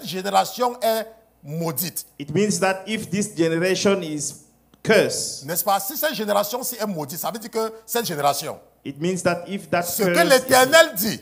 génération est maudite, it means that if this generation is cursed, n'est-ce pas? Si cette génération-ci est maudite, ça veut dire que cette génération, it means that if that ce que curse is l'Éternel dit,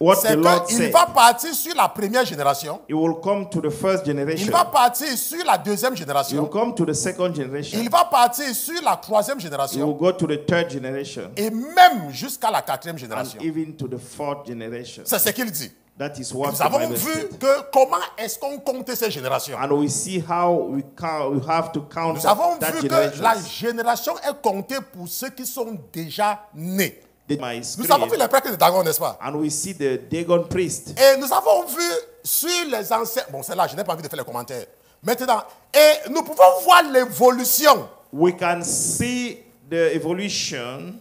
what c'est the Lord qu'il said, va partir sur la première génération, it will come to the first il generation, va partir sur la deuxième it will génération, come to the second generation, il va partir sur la troisième it will génération, go to the third generation, et même jusqu'à la quatrième and génération. even to the fourth generation. C'est ce qu'il dit. That is what Nous the avons Bible vu says. que comment est-ce qu'on compte ces générations. And we see how we have to count Nous avons that vu que la generation. génération est comptée pour ceux qui sont déjà nés. My Nous avons vu spirit, les prêtres de Dagon, n'est-ce pas? and we see the Dagon priest. Et nous avons vu sur les anciens... Bon, c'est là, je n'ai pas envie de faire les commentaires. Maintenant, et nous pouvons voir l'évolution We can see the evolution,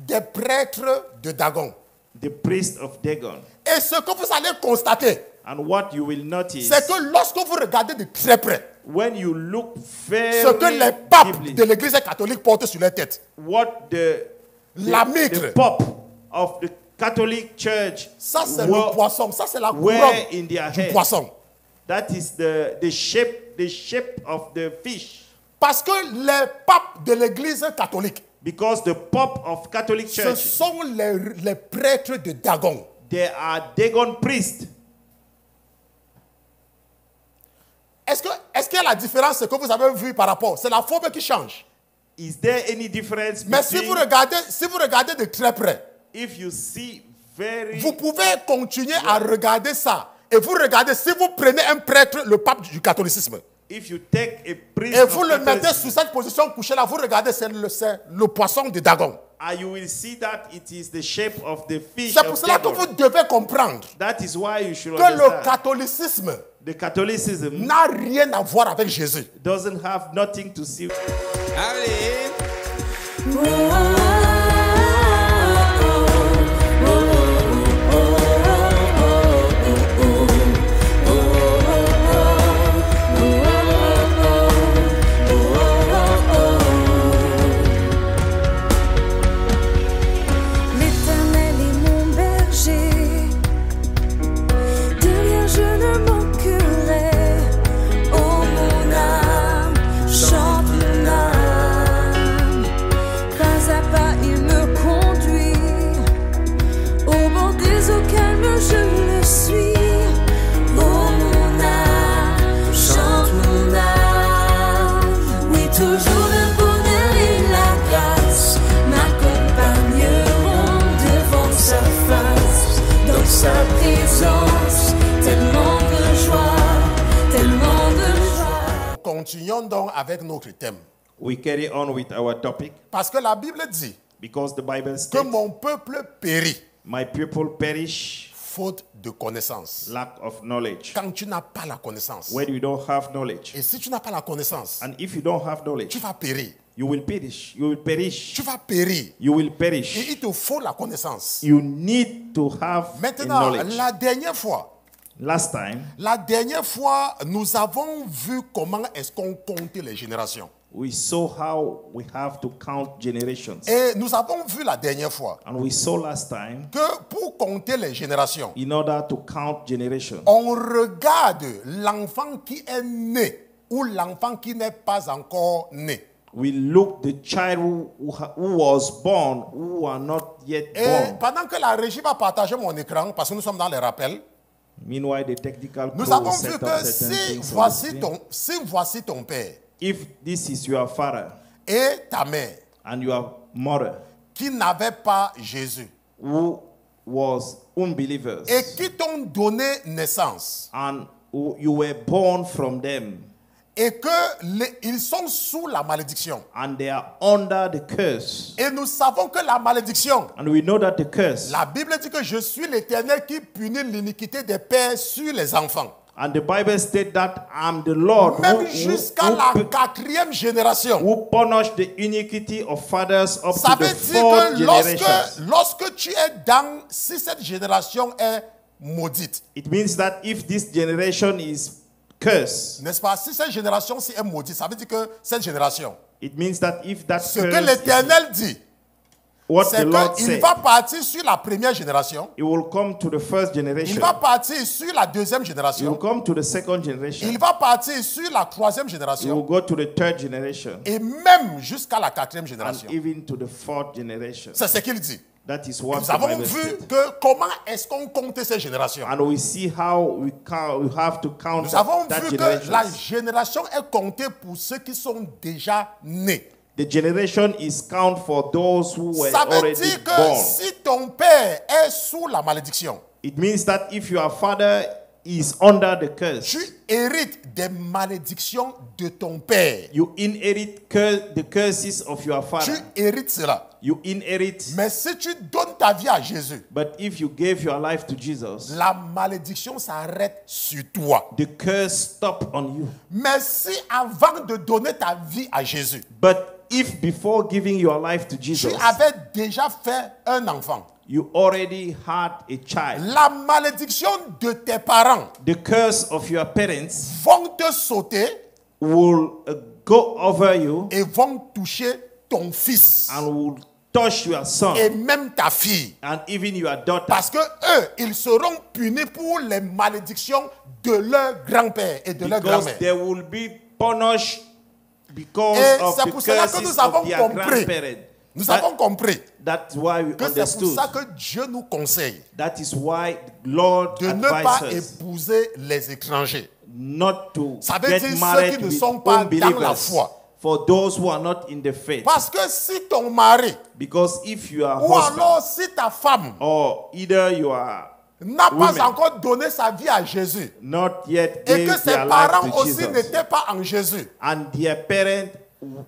des prêtres de Dagon. the priest of Dagon. Et ce que vous allez constater, And what you will notice, c'est que lorsque vous regardez de très près, when you look very ce que les papes deeply, de l'église catholique portent sur leur tête, what la the mitre, Pope of the Catholic Church ça c'est wear le poisson, ça c'est la couronne in their du head, poisson. that is the shape of the fish. Parce que les papes de l'église catholique, Because the Pope of Catholic ce Church, sont les prêtres de Dagon. they are Dagon priests. Est-ce qu'il y a la différence que vous avez vu par rapport? C'est la forme qui change. Is there any difference Mais si vous between, regardez de très près, if you see very, vous pouvez continuer à regarder ça. Et vous regardez, si vous prenez un prêtre, le pape du catholicisme, if you take a priest et of vous le mettez Catholicism, sous cette position couchée là, vous regardez, c'est le poisson de Dagon. and you will see that it is the shape of the fish C'est pour of cela que Dagon. vous devez comprendre That is why you should que le understand. catholicisme The Catholicism n'a rien à voir avec Jésus. doesn't have nothing to see. Allez. L'Éternel est mon berger, de rien je ne manquerai. Oh mon âme, chante mon âme. Pas à pas il me conduit, au bord des eaux calmes je le suis. Oh mon âme, chante mon âme. Oui, toujours le bonheur et la grâce m'accompagneront devant sa face, dans sa présence, tellement de joie, tellement de joie. Continuons donc avec notre thème. We carry on with our topic Parce que la Bible dit because the Bible que states, mon peuple périt my people perish faute de connaissance. lack of knowledge. Quand tu n'as pas la connaissance, When you don't have knowledge, et si tu n'as pas la connaissance, and if you don't have knowledge, tu vas périr. you will perish. You will perish. Tu vas périr. You will Et perish. il te faut la connaissance. You need to have Maintenant, knowledge. la dernière fois, nous avons vu comment est-ce qu'on comptait les générations. We saw how we have to count generations. Et nous avons vu la dernière fois And we saw last time, que pour compter les générations, in order to count generations, on regarde l'enfant qui est né ou l'enfant qui n'est pas encore né. we look the child who was born, who are not yet Et born. pendant que la régie va partager mon écran, parce que nous sommes dans les rappels, Meanwhile, the technical nous crew avons set vu up que certain si things on the voici ton père If this is your father et ta mère and your mother qui n'avaient pas Jésus who was unbelievers et qui t'ont donné naissance and you were born from them et qu'ils sont sous la malédiction. and they are under the curse, Et nous savons que la malédiction, and we know that the curse, la Bible dit que je suis l'Éternel qui punit l'iniquité des pères sur les enfants. and the Bible states that I'm the Lord Même jusqu'à la quatrième génération. who punish the iniquity of fathers up Ça to the veut dire fourth que generation. lorsque tu es dans, si cette génération est maudite, It means that if this generation is cursed, n'est-ce pas? Si cette génération-ci est maudite, ça veut dire que cette génération, it means that if that ce que curse is, l'Éternel dit, what c'est the Lord qu'il said. va partir sur la première génération, It will come to the first il generation. va partir sur la deuxième It will génération, come to the second generation. il va partir sur la troisième It will génération go to the third generation. et même jusqu'à la quatrième And génération. even to the fourth generation. C'est ce qu'il dit. That is what Nous the avons Bible vu said. que comment est-ce qu'on comptait ces générations. And we see how we have to count Nous avons that vu que la generation. génération est comptée pour ceux qui sont déjà nés. The generation is count for those who were Ça veut already dire que born. si ton père est sous la malédiction, It means that if your father is under the curse, tu hérites des malédictions de ton père. you inherit the curses of your Tu father. hérites cela. You inherit. Mais si tu donnes ta vie à Jésus, But if you gave your life to Jesus, la malédiction s'arrête sur toi. the curse stop on you. Mais si avant de donner ta vie à Jésus, But if before giving your life to tu Jesus, avais déjà fait un enfant, you already had a child, la malédiction de tes parents the curse of your parents vont te sauter will go over you et vont toucher ton fils and will touch your son et même ta fille. and even your daughter. Parce que eux, ils seront punis pour les malédictions de leur grand-père et de leur Because grand-mère. they will be punished because Et of c'est the pour cela que curses nous avons of their compris. grandparents. Nous avons compris That's why we que c'est pour understood. ça que Dieu nous conseille That is why the Lord de ne pas advises us épouser les étrangers. not to Ça veut get dire ceux married qui ne with sont pas dans la unbelievers. foi. For those who are not in the faith. Parce que si ton mari Because if you are ou husband alors si ta femme or either you are n'a pas women encore donné sa vie à Jésus not yet et gave que ses their life parents to aussi Jesus n'étaient pas en Jésus, and their parents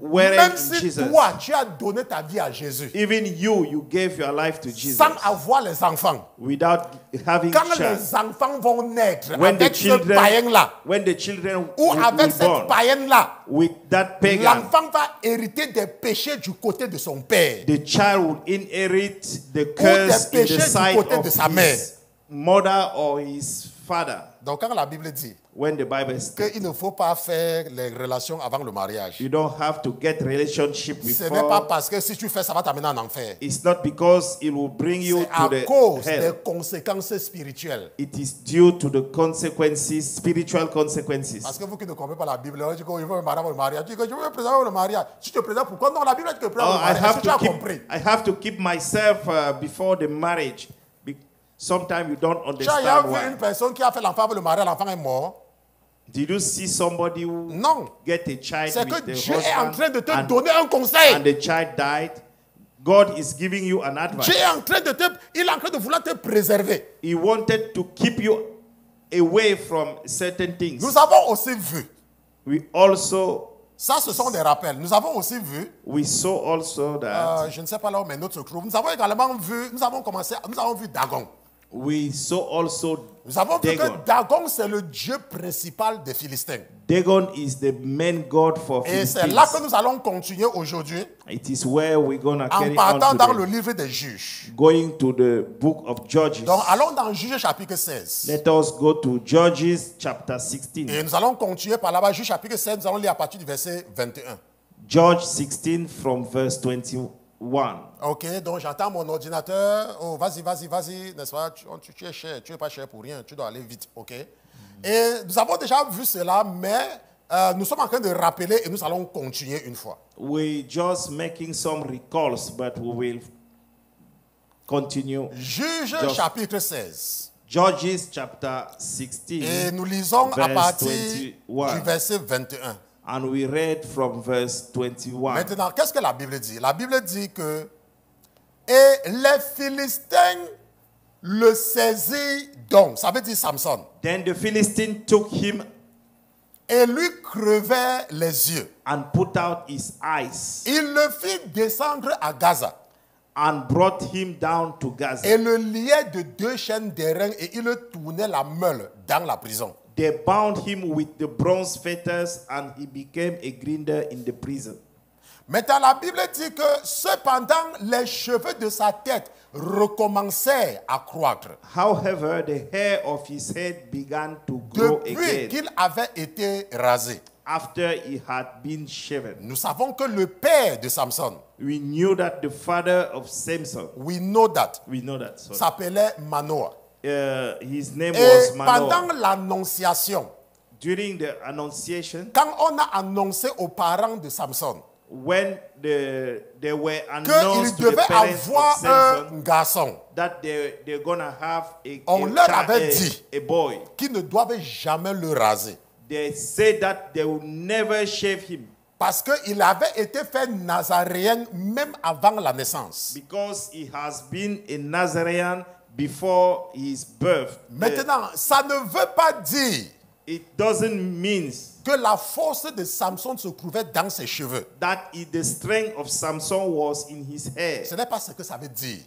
weren't même in si Jesus, toi tu as donné ta vie à Jésus even you gave your life to Jesus sans avoir les enfants, without having quand child. les enfants vont naître When the avec ce children, païen-là when the children ou will avec be cette born païenne-là, with that pagan, l'enfant va hériter des péchés du côté de son père. the child will inherit the curse in péchés the du side côté of de sa mère. his mother or his father. Donc quand la Bible dit When the Bible says qu'il ne faut pas faire les relations avant le mariage, you don't have to get relationship ce n'est pas before, parce que si tu fais ça va t'amener en enfer. it's not because it will bring you C'est à to the cause des hell. conséquences spirituelles. It is due to the consequences, spiritual consequences. Parce que vous qui ne comprenez pas la Bible, on dit qu'il faut me marier avant le mariage. Tu dis que je veux me présenter le mariage. Si tu te présentes pourquoi? Non, la Bible dit que tu te présentes Oh, le mariage. Est-ce que tu as compris? I have to keep myself before the marriage. Sometimes you don't Tu as déjà understand vu une why. personne qui a fait l'enfant avant le mariage, l'enfant est mort? Did you see somebody who Non. get a child C'est que with the Dieu est en train de te husband donner un conseil. and the child died? God is giving you an advice. Dieu est en train de il est en train de vouloir te préserver. He wanted to keep you away from certain things. Nous avons aussi vu, We also, ça ce sont des rappels, nous avons aussi vu, we saw also that je ne sais pas là où mes notes se trouvent, nous avons également vu, nous avons vu Dagon. we saw also Nous avons vu Dagon. que Dagon c'est le dieu principal des Philistins. Dagon is the main god for Et c'est là que Philistines. nous allons continuer aujourd'hui It is where we're gonna en carry partant on dans today. le livre des Juges. Going to the book of Judges. Donc allons dans Juges chapitre 16. Let us go to Judges chapter 16. Et nous allons continuer par là-bas, Juges chapitre 16, nous allons lire à partir du verset 21. Judge 16 from verse 21. Ok, donc j'attends mon ordinateur. Oh, vas-y, n'est-ce pas? Tu es cher, tu n'es pas cher pour rien, tu dois aller vite, ok? Et nous avons déjà vu cela, mais nous sommes en train de rappeler et nous allons continuer une fois. We just making some recalls, but we will continue. Juges Just- chapitre 16. Judges chapter 16. Et nous lisons à Verse partir 21. du verset 21. And we read from verse 21. Maintenant, qu'est-ce que la Bible dit? La Bible dit que et les Philistins le saisirent donc, ça veut dire Samson, Then the Philistine took him et lui crevait les yeux. and put out his eyes Il le fit descendre à Gaza and brought him down to Gaza. et le liait de 2 chaînes d'airain et il le tournait la meule dans la prison. They bound him with the bronze fetters and he became a grinder in the prison. Maintenant, la Bible dit que cependant, les cheveux de sa tête recommencèrent à croître However, the hair of his head began to grow depuis again qu'il avait été rasé. after he had been shaven. Nous savons que le père de Samson, We knew that the father of Samson, we know that, we know that, sorry. s'appelait Manoah. His name Et was pendant Manoah. l'annonciation, During the annunciation, quand on a annoncé aux parents de Samson when they were qu'il announced to the devait parents of avoir Samson un garçon, that they're gonna have on leur avait dit a boy, qu'ils ne doivent jamais le raser. they said that they will never shave him Parce qu'il avait été fait nazaréen même avant la naissance. because he has been a Nazarene before his birth. Maintenant, ça ne veut pas dire It doesn't mean que la force de Samson se trouvait dans ses cheveux. that the strength of Samson was in his hair. Ce n'est pas ce que ça veut dire.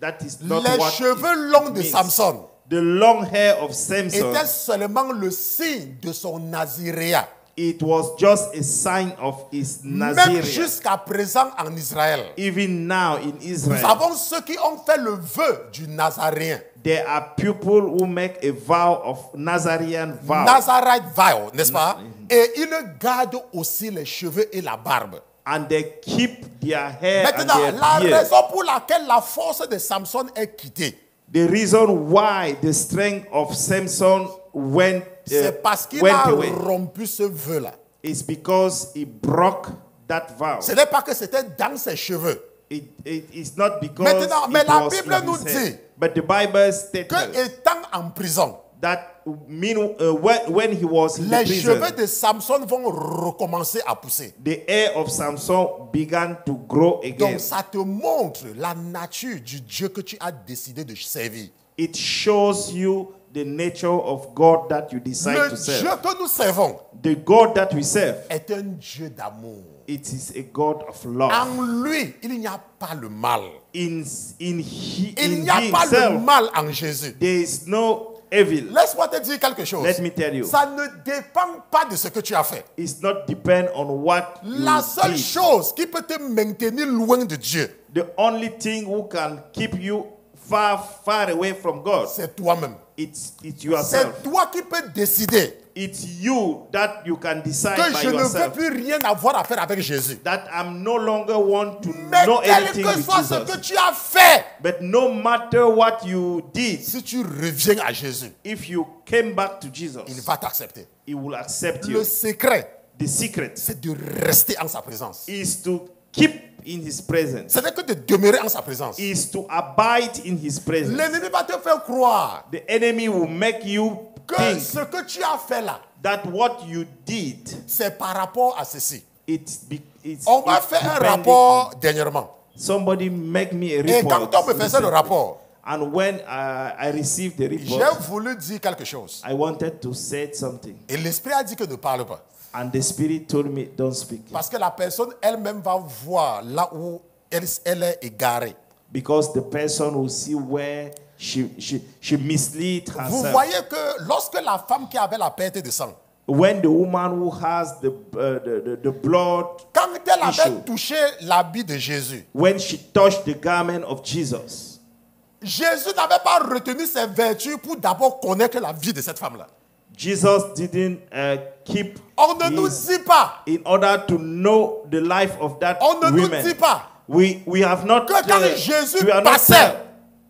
That is not Les what cheveux it longs de means. Samson The long hair of Samson, était seulement le signe de son naziréat. it was just a sign of his Même Nazarene. jusqu'à présent en Israël, Even now in nous Israel, avons ceux qui ont fait le vœu du nazaréen. there are people who make a vow of Nazarene vow. Nazarite vow, n'est-ce pas? Et ils gardent aussi les cheveux et la barbe. And they keep their hair Maintenant, and la their beard. raison pour laquelle la force de Samson est quittée, The reason why the strength of Samson went c'est parce qu'il went a away rompu ce vœu-là. is because he broke that vow. Ce n'est pas que c'était dans ses cheveux. It is not because Maintenant, mais it la was Bible in nous his hair. dit But the Bible states Que étant en prison, that when he was in the les cheveux prison, de Samson vont recommencer à pousser. the hair of Samson began to grow again. Donc ça te montre la nature du Dieu que tu as décidé de servir. It shows you the nature of God that you decide Le to Dieu serve. que nous servons The God that we serve, est un Dieu d'amour. it is a God of love. En lui, il n'y a pas le mal. In Il n'y n'y a pas le mal en Jésus. there is no evil. Laisse-moi te dire quelque chose. Let me tell you. Ça ne dépend pas de ce que tu as fait. It's not depend on what La you seule did. chose qui peut te maintenir loin de Dieu, The only thing who can keep you far away from God, c'est toi-même. it's yourself. C'est toi qui peux décider It's you that you can decide que by je ne veux yourself plus rien avoir à faire avec Jésus. that I'm no longer want to Mais know quel anything que with soit ce que Jesus. tu as fait, But no matter what you did, si tu reviens à Jésus, if you came back to il Jesus, va t'accepter. He will accept Le you. secret, The secret c'est de rester en sa présence. is to keep in His presence, Ce n'est que de demeurer en sa présence. is to abide in His presence. L'ennemi va te faire croire The enemy will make you que think ce que tu as fait là, that what you did, c'est par rapport à ceci. it's On m'a it's fait un depending rapport dernièrement. on- Somebody make me a Et report. quand on me faisait le rapport, And when I received the j'ai report, voulu dire quelque chose. I wanted to say something. Et l'esprit a dit que ne parle pas. And the Spirit told me, don't speak. Parce que la personne elle-même va voir là où elle est égarée. Because the person will see where she mislead Vous herself. voyez que lorsque la femme qui avait la perte de sang, When the woman who has the blood, quand elle avait issue, touché l'habit de Jésus, when she touched the garment of Jesus, Jésus n'avait pas retenu ses vertus pour d'abord connaître la vie de cette femme-là. Jesus didn't keep On ne nous his, dit pas, in order to know the life of that on ne nous woman. dit pas We have not que quand Jésus we are not passait, told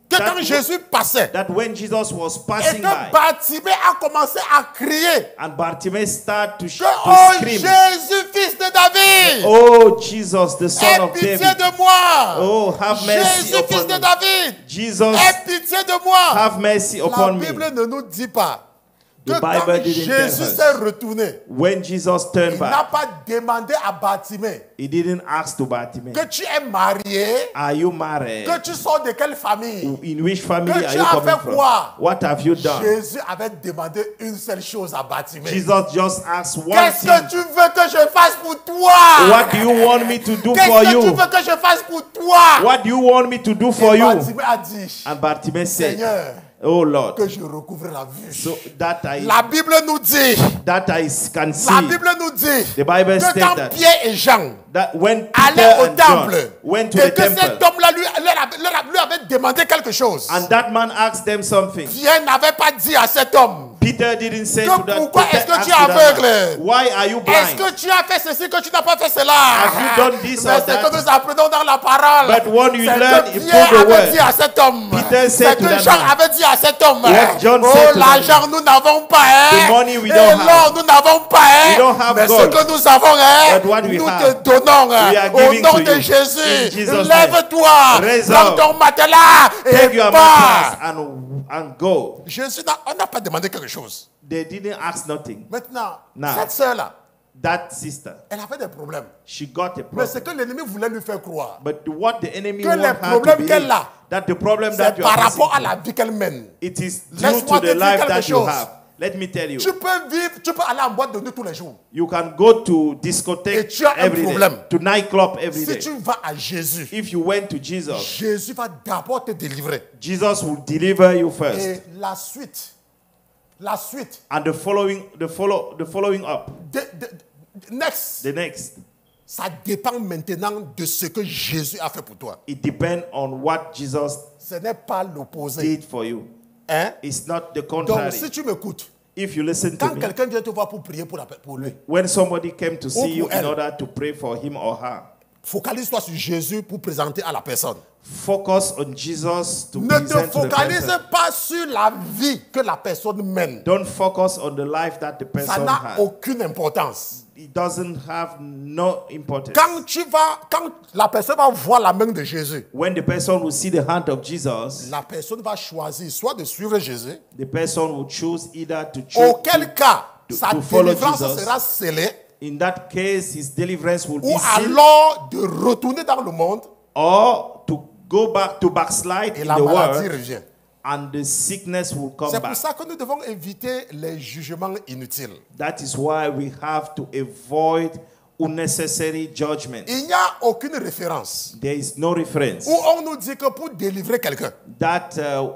que that quand Jésus passait, that when Jesus was et passing que by Bartimée a commencé à crier and Bartimaeus started to que oh scream, Jésus, fils de David, "Oh Jesus, the son aie of pitié David! de moi. Oh, have mercy Jésus, fils upon de me! David, Jesus, aie pitié de moi. have mercy La upon me!" Bible ne nous dit pas que The quand Bible didn't tell Jésus us. s'est retourné, When Jesus turned il n'a back, pas demandé à Bartimée he didn't ask to Bartimaeus, que tu es marié, "Are you married? que tu sors de quelle famille. In which family Que are tu you as coming fait from? quoi? What have you done?" Jésus avait demandé une seule chose à Bartimée. Jesus just asked one Qu'est-ce thing. que tu veux que je fasse pour toi? What do you want me to do Qu'est-ce for que tu you? veux que je fasse pour toi? What do you want me to do for Et you? Bartimée a dit, And Bartimaeus said, Seigneur, "Oh Lord, que je recouvre la vue. so that La Bible nous dit, I can la see." Bible nous dit The Bible que states quand that Pierre et Jean that when Peter allaient au and John temple, went to et the que cet temple, homme-là lui avait demandé quelque chose, and that man asked them something, Pierre n'avait pas dit à cet homme, Peter didn't say Que to that. pourquoi Peter est-ce que asked tu es to that man, aveugle? why are you Est-ce blind? que tu as fait ceci que tu n'as pas fait cela? Have you done this Mais or c'est que that? nous apprenons dans la parole. But when you C'est learn que through Pierre the avait word, dit à cet homme. Peter said C'est to que that Jean man, avait dit à cet homme. what John Oh, said to that l'argent nous n'avons pas. The money we Et don't l'or have. nous n'avons pas. We don't have Mais ce gold. que nous avons, But what we nous have, te donnons. we are Au giving nom to de you. Jésus. In Jesus' Lève-toi. Raise Prends up. ton matelas Take et your pars. mattress and go. Jésus, on n'a pas demandé quelque chose. They didn't ask nothing. Maintenant, Now. cette sœur-là, That sister, elle avait des problèmes. she got a Mais c'est problem. que l'ennemi voulait lui faire croire. But what the enemy Que want les her to problèmes qu'elle believe, a, that the problem that C'est you par are rapport à facing, la vie qu'elle mène. it is due Laisse-moi to te the dire life quelque that you chose. have. Let me tell you, Tu peux vivre, tu peux aller en boîte de nuit tous les jours. you can go to Et discotheque tu as un every day, problème. to nightclub every Si day. tu vas à Jésus, If you went to Jesus, Jésus va d'abord te délivrer. Jesus will deliver you first. Et la suite, And the following up, next, the next, ça dépend maintenant de ce que Jésus a fait pour toi. it depends on what Jesus Ce n'est pas l'opposé. did for you. Hein? It's not the Donc, contrary. si tu m'écoutes, If you listen to quand me, quelqu'un vient te voir pour prier pour lui, when somebody came to see you pour in elle. order to pray for him or her, focalise-toi sur Jésus pour présenter à la personne. focus on Jesus to Ne te present to the focalise person. pas sur la vie que la personne mène. Don't focus on the life that the Ça person n'a has. aucune importance. It doesn't have no importance. Quand la personne va voir la main de Jésus, When the person will see the hand of Jesus, la personne va choisir soit de suivre Jésus, the person will choose either to choose. auquel cas sa to follow délivrance Jesus. sera scellée, In that case, his deliverance will ou be sealed, alors de retourner dans le monde or to go back to backslide et in la the maladie world, revient. and the sickness will come C'est pour back. ça que nous devons éviter les jugements inutiles. That is why we have to avoid unnecessary judgment. Il n'y a aucune référence There is no reference où on nous dit que pour délivrer quelqu'un, that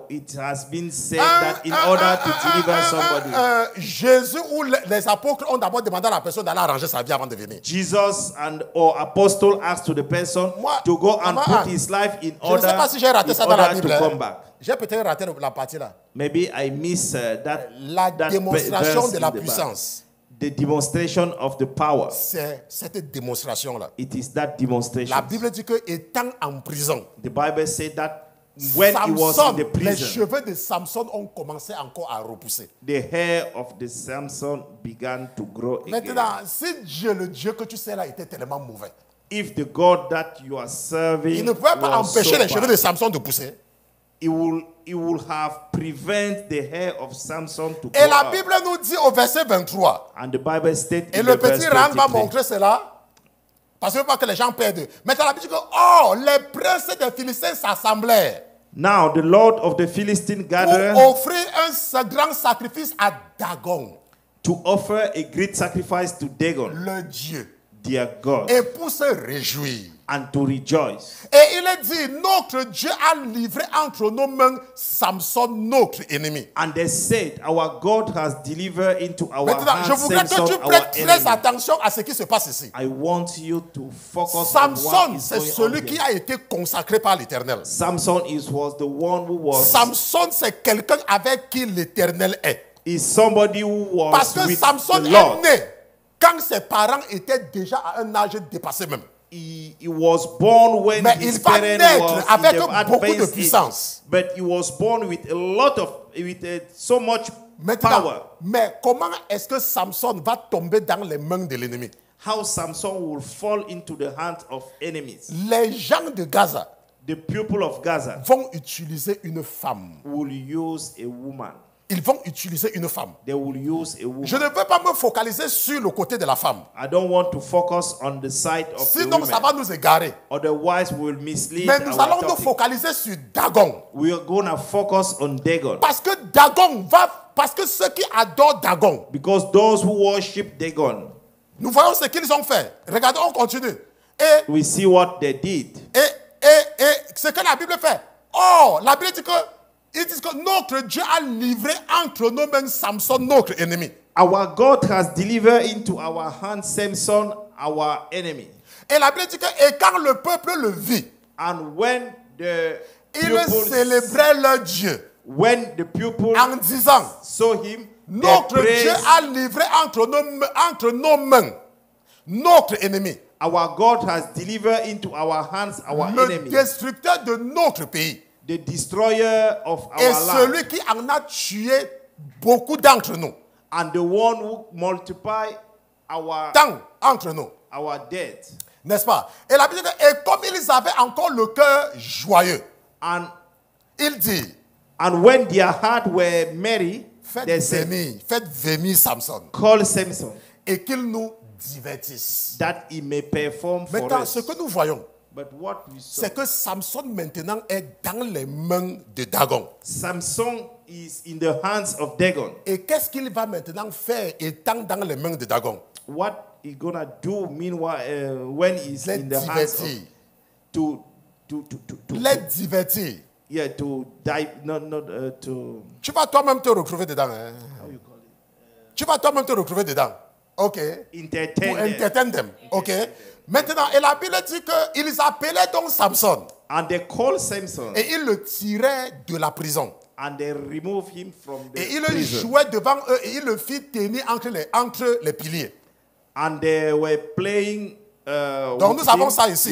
it has been said that in order to deliver somebody, Jésus ou les apôtres ont d'abord demandé à la personne d'aller arranger sa vie avant de venir. Jesus or apostle asked to the person Moi- to go and moi, put his life in Je ne order, sais pas si j'ai raté in ça dans la order Bible. to hein. come back. J'ai peut-être raté la partie là. Maybe I miss La that démonstration verse de in la the Bible. puissance. The demonstration of the power. C'est cette démonstration-là. It is that demonstration. La Bible dit que étant en prison, The Bible said that when he was in Samson, the les prison, cheveux de Samson ont commencé encore à repousser. the hair of the Samson began to grow again. Maintenant, si Dieu, le Dieu que tu sais là, était tellement mauvais, If the God that you are serving il ne pouvait pas was empêcher so les cheveux bad, de Samson de pousser. he will have prevent the hair of Samson to Et grow la up. Bible nous dit au verset 23, And the Bible states et in le the verse petit Ran va 23, montrer cela, parce que pas que les gens perdent. Maintenant, la Bible dit que, oh, les princes des Philistins s'assemblaient now the Lord of the Philistines gathered pour offrir un grand sacrifice à Dagon, to offer a great sacrifice to Dagon, le Dieu, their God, et pour se réjouir. and to rejoice. Et il est dit, notre Dieu a livré entre nos mains Samson, notre ennemi. And they said, our God has delivered into our Maintenant, je hands voudrais que Samson, tu our prêtes très enemy. attention à ce qui se passe ici. I want you to focus on what Samson, is c'est going on celui qui here. a été consacré par l'Éternel. Samson was the one who was Samson, c'est quelqu'un avec qui l'Éternel est. is somebody who was Parce que with Samson the est Lord. né quand ses parents étaient déjà à un âge dépassé même. He was born when Mais his il va parents naître was avec in the beaucoup de advanced puissance. age. But he was born with a lot of so much Maintenant, power. mais comment est-ce que Samson va tomber dans les mains de l'ennemi? How Samson will fall into the hands of enemies. Les gens de Gaza The people of Gaza vont utiliser une femme. will use a woman. Ils vont utiliser une femme. They will use a woman. Je ne veux pas me focaliser sur le côté de la femme. I don't want to focus on the side of the Sinon, ça va women. nous égarer. Otherwise, we will mislead Mais nous our allons nous topic. focaliser sur Dagon. We are going to focus on Dagon. Parce que ceux qui adorent Dagon, Because those who worship Dagon, nous voyons ce qu'ils ont fait. Regardez, on continue. Et we see what they did. ce que la Bible fait. Oh, la Bible dit que, il dit que notre Dieu a livré entre nos mains Samson, notre ennemi. Our God has delivered into our hands Samson, our enemy. Et la Bible dit que, et quand le peuple le vit, And when the ils people, célébraient leur Dieu when the people en disant, saw him, Notre praise- Dieu a livré entre nos mains notre ennemi, Our God has delivered into our hands our le enemy, destructeur de notre pays, the destroyer of et our land, celui qui en a tué beaucoup d'entre nous. and the one who multiply our Tant entre nous. dead. N'est-ce pas? Et la Bible dit, et comme ils avaient encore le cœur joyeux, And il dit, when their heart were merry, they said, faites venir Samson call Samson, et qu'il nous divertisse. that he may perform for Maintenant, us. ce que nous voyons, But what we saw, c'est que Samson maintenant est dans les mains de Dagon. Samson is in the hands of Dagon. Et qu'est-ce qu'il va maintenant faire étant dans les mains de Dagon? What he gonna do meanwhile when he's Les in the hands of divertir. to Les divertir. yeah to die to Tu vas toi-même te retrouver dedans. Hein? how you call it Tu vas toi-même te retrouver dedans. OK? entertain Pour them. entertain them. OK? Maintenant, et la Bible dit qu'ils appelaient donc Samson And they call Samson et ils le tiraient de la prison. and they remove him from the Et il prison. jouait devant eux et il le fit tenir entre les piliers. And they were playing. Donc with nous avons him. ça ici.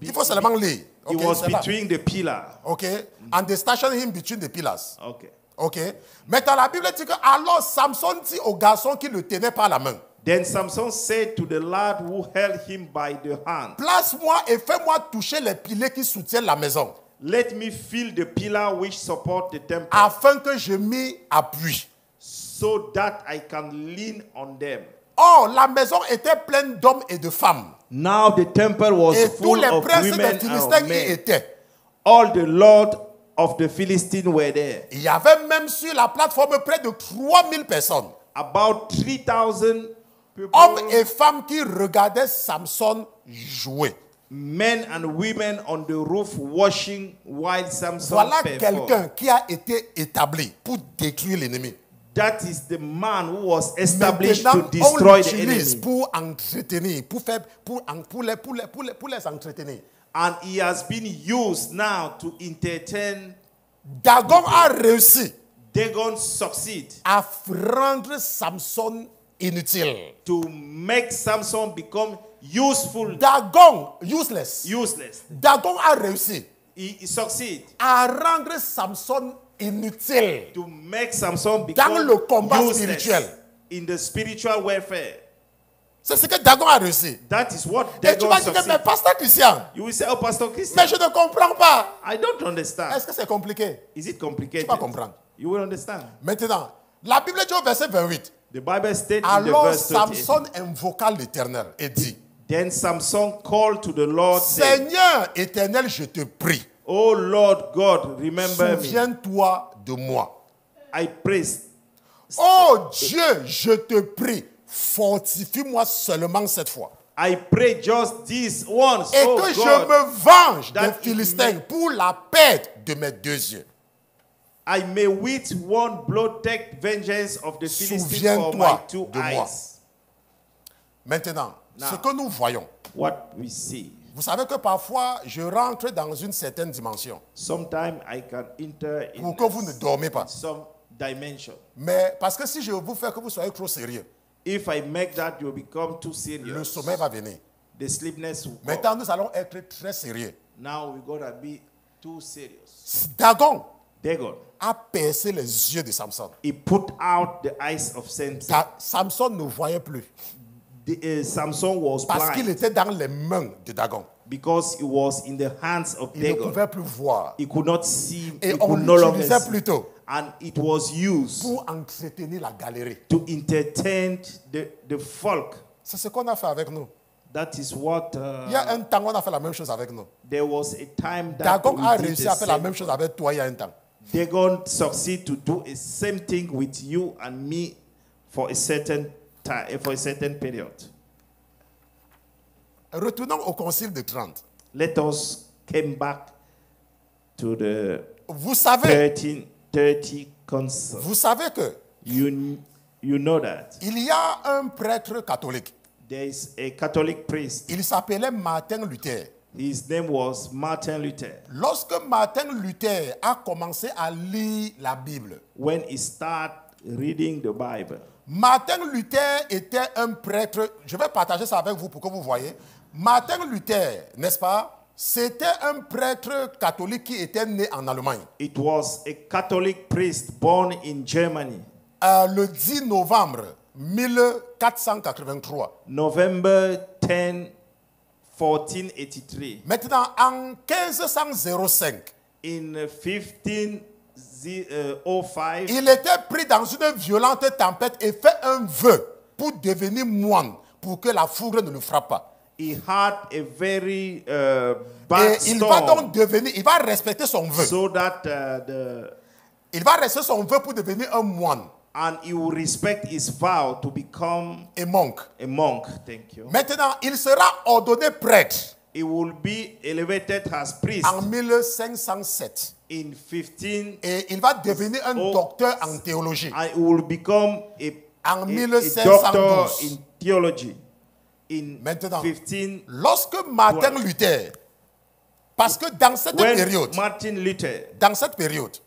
Il faut seulement lire. He OK? was C'est là. between the pillar. OK? And they stationed him between the pillars. Okay. OK? Maintenant, la Bible dit que alors Samson dit au garçon qui le tenait par la main, Then Samson said to the lad who held him by the hand, place-moi et fais-moi toucher les piliers qui soutiennent la maison, let me feel the pillar which support the temple, afin que je m'y appuie. so that I can lean on them. Or, la maison était pleine d'hommes et de femmes. Now the temple was Et tous full les of princes des women Philistins and y men. étaient. All the lords of the Philistines were there. Il y avait même sur la plateforme près de 3000 personnes. About 3,000 people, Hommes et femmes qui regardaient Samson jouer. men and women on the roof watching while Samson Voilà performed. quelqu'un qui a été établi pour détruire l'ennemi. That is the man who was established Maintenant, to destroy on the l'utilise enemy. pour entretenir, pour les entretenir. And he has been used now to entertain. Dagon a réussi Dagon succeed à rendre Samson inutile. to make Samson become useful, Dagon, useless. useless. Dagon a réussi He succeed à rendre Samson inutile. to make Samson Dans become le combat useless spirituel. in the spiritual warfare. C'est ce que Dagon a réussi. That is what Et tu Dagon vas dire, mais succeed. pasteur Christian, You will say, oh, Pastor Christian, mais je ne comprends pas. I don't understand. Est-ce que c'est compliqué? Is it complicated? Tu vas comprendre. You will understand. Maintenant, la Bible dit au verset 28. The Bible states in the Alors verse 28, Samson invoqua l'Éternel et dit, then Samson called to the Lord, saying, Seigneur éternel, je te prie, Oh Lord God, remember me. souviens-toi de moi. I praise. Oh Dieu, je te prie, fortifie-moi seulement cette fois. I pray just this once, Et oh que je God, me venge that des Philistins pour la perte de mes deux yeux. I may with one blow take vengeance of the Philistines for my Souviens-toi two de moi. eyes. Maintenant, Now. ce que nous voyons, What we see. vous savez que parfois, je rentre dans une certaine dimension Sometimes I can enter in pour que vous ne dormez pas. some dimension. Mais parce que si je vous fais que vous soyez trop sérieux, If I make that, you become too le serious. sommeil va venir. The sleepness will come. Maintenant, nous allons être très sérieux. Now we're gonna be too serious. Dagon Dagon. a percé les yeux de Samson. He put out the eyes of Samson. Samson ne voyait plus Samson was parce qu'il blind était dans les mains de Dagon. because he was in the hands of Il ne Dagon. pouvait plus voir. He could not see. Et He on could no longer l'utilisait see. plutôt And it was used pour entretenir la galerie. to entertain the folk. C'est ce qu'on a fait avec nous. That is what Il y a un temps, on a fait la même chose avec nous. there was a time that Dagon a we did réussi the à faire la same. même chose avec toi il y a un temps. Dagon succeed to do the same thing with you and me for a certain time, for a certain period. Retournons au concile de Trente. Let us come back to the Vous savez, 1330 council. vous savez que You know that il y a un prêtre catholique. there is a Catholic priest. Il s'appelait Martin Luther. His name was Martin Luther. Lorsque Martin Luther a commencé à lire la Bible, When he started reading the Bible. Martin Luther était un prêtre. Je vais partager ça avec vous pour que vous voyez. Martin Luther, n'est-ce pas? C'était un prêtre catholique qui était né en Allemagne. It was a Catholic priest born in Germany. Le 10 novembre 1483. November 10, 1483. Maintenant, en 1505, In 1505, il était pris dans une violente tempête et fait un vœu pour devenir moine, pour que la foudre ne le frappe pas. he had a very bad Et il va storm, donc devenir, il va respecter son vœu. so that Il va respecter son vœu pour devenir un moine, and he will respect his vow to become un monk. a monk. Thank you. Maintenant, il sera ordonné prêtre He will be elevated as priest en 1507. in 15, Et il va devenir un Oh. docteur en théologie. and he will become En a 1512. doctor in theology in Maintenant, 15. lorsque Martin Luther, parce que dans cette When période, Martin Luther,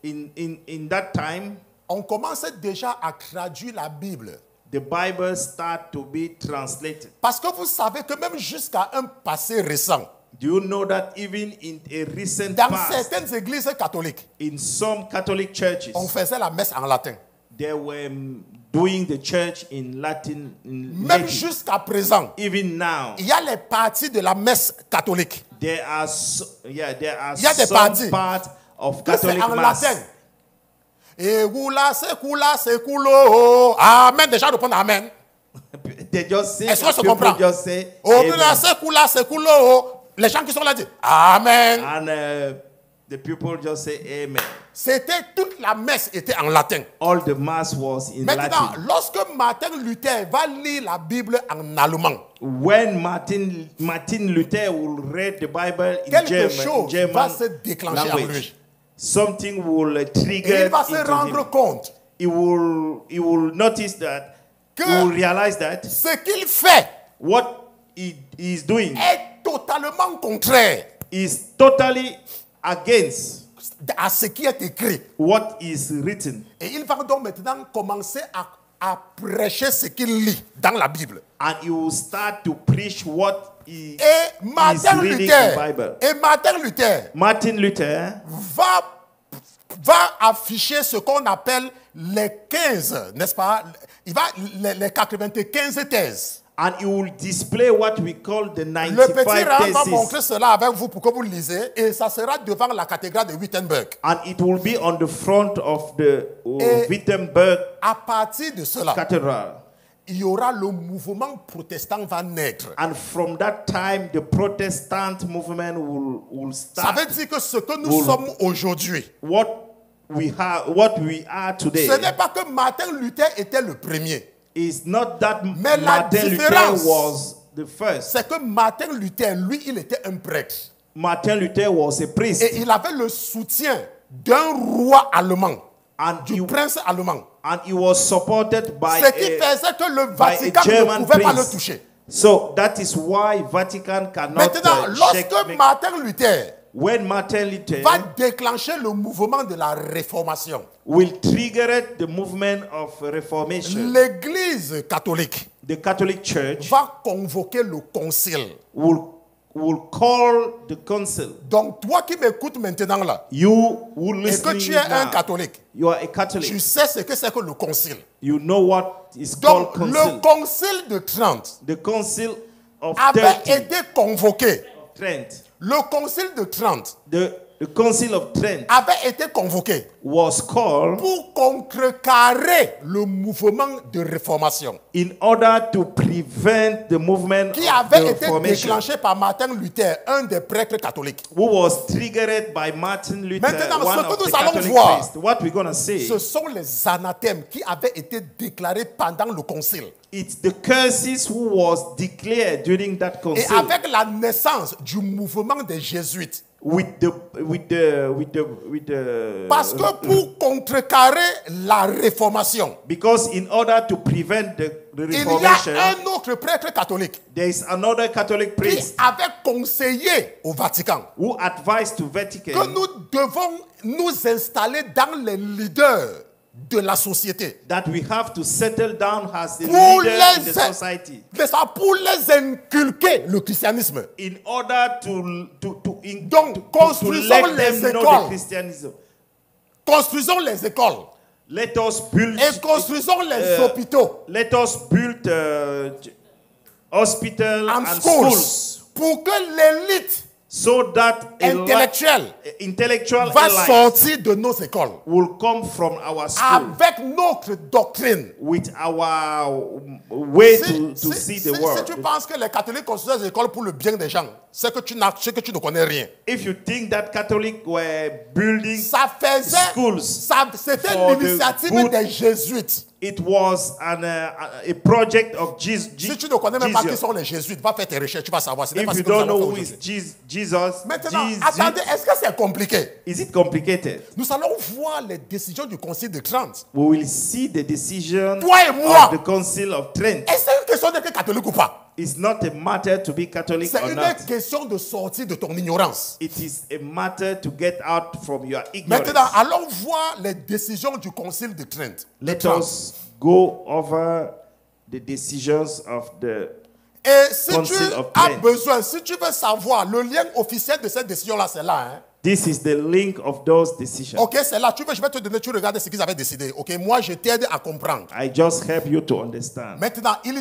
in that time, on commençait déjà à traduire la Bible. the Bible start to be translated. Parce que vous savez que même jusqu'à un passé récent, Do you know that even in a recent dans past, certaines églises catholiques, in some Catholic churches, on faisait la messe en latin. they were doing the church in Latin. Même Latin. jusqu'à présent, Even now, il y a les parties de la messe catholique there are Il y a des some parties part of que c'est Catholic en mass. latin. Et oula, c'est coulo. Amen. Déjà répondre amen. They just say, Est-ce qu'on se people comprend? just say, Oh, amen. c'est coulo. Les gens qui sont là disent amen. And the people just say amen. C'était toute la messe était en latin. All the mass was in Maintenant, Latin. lorsque Martin Luther va lire la Bible en allemand, When Martin Luther will read the Bible in quelque chose German va se déclencher en language, lui. something will Et trigger il va se into rendre him. compte He will notice that, Que- he will realize that ce qu'il fait what he is doing est totalement contraire is totally against à ce qui est écrit. what is written. Et il va donc maintenant commencer à prêcher ce qu'il lit dans la Bible. And he will start to preach what he Et is Martin reading Luther, in the Bible. Martin Luther va afficher ce qu'on appelle les 15, n'est-ce pas? Il va les 95 thèses. And he will display what we call the Le petit 95 Ram va montrer theses. cela avec vous pour que vous lisez et ça sera devant la cathédrale de Wittenberg. And it will be on the front of the Et- Wittenberg À partir de cela, Cathedral. il y aura le mouvement protestant va naître. And from that time, the Protestant movement will Ça start. veut dire que ce que nous sommes aujourd'hui, What we are today ce n'est pas que Martin Luther était le premier. is not that Mais la Martin Luther différence, was the first. C'est que Martin Luther, lui, il était un prêtre. Martin Luther was a priest. Et il avait le soutien d'un roi allemand, And du he, prince allemand. and he was supported by Ce qui a, faisait que le by Vatican a ne German pouvait pas le prince. toucher. So that is why Vatican cannot Maintenant, shake, lorsque Martin Luther when Martin Luther va déclencher le mouvement de la réformation, will trigger the movement of reformation, l'Église catholique the Catholic Church va convoquer le concile. will call the council. Donc, toi qui m'écoutes maintenant là, You who et que listening tu es un now, catholique, you are a tu Catholic. sais ce que c'est que le concile. You know what is called Donc, le council. concile de Trente The council of avait 30. été convoqué. Trent. Le concile de Trente The council of Trent avait été convoqué was called pour contrecarrer le mouvement de réformation in order to prevent the movement qui of avait the été reformation, déclenché par Martin Luther, un des prêtres catholiques. who was triggered by Martin Luther, Maintenant, one ce que of nous the allons Catholic voir, priests. What we're going to say, Ce sont les anathèmes qui avaient été déclarés pendant le concile. it's the curses who was declared during that Et council avec la naissance du mouvement des jésuites. Parce que pour contrecarrer la réformation, because in order to prevent the il y reformation, a un autre prêtre catholique there is another Catholic qui priest avait conseillé au Vatican who advised to que Vatican nous devons nous installer dans les leaders de la société. that we have to settle down as the Pour leader in the les, society pour les inculquer le christianisme. in order to Donc, construisons let les them know the écoles. Christianism. Construisons les écoles. Let us build Et construisons les hôpitaux. let us build hospital And and schools. schools Pour que l'élite so that intellectuelle intellectual va elite sortir de nos écoles. will come from our school Avec notre doctrine. with our way to see the Si world. tu penses que les catholiques construisent des écoles pour le bien des gens, c'est que tu ne connais rien. If you think that Catholics were building Ça faisait, schools c'était for the l'initiative good- des jésuites. it was a project of Jesus. Si tu ne connais même pas qui sont les jésuites, va faire tes recherches, tu vas savoir. Ce n'est pas If ce you que nous don't allons know faire who is aujourd'hui. Jesus, Maintenant, attendez, est-ce que c'est compliqué? is it complicated? Nous allons voir les décisions du Concile de Trente. We will see the decision Toi et moi. of the Council of Trent. Est-ce que c'est une question d'être catholique ou pas? It's not a matter to be Catholic C'est or une not. question de sortir de ton ignorance. It is a matter to get out from your ignorance. Maintenant, allons voir les décisions du Concile de Trente. Let us go over the decisions of the Et si tu Council of as Trent. besoin, si tu veux savoir, le lien officiel de cette décision-là, c'est là. Hein? This is the link of those decisions. Ok, c'est là. Tu veux, je vais te donner, tu regardes ce qu'ils avaient décidé. Ok, moi, je t'aide à comprendre. I just help you to understand. Maintenant, ils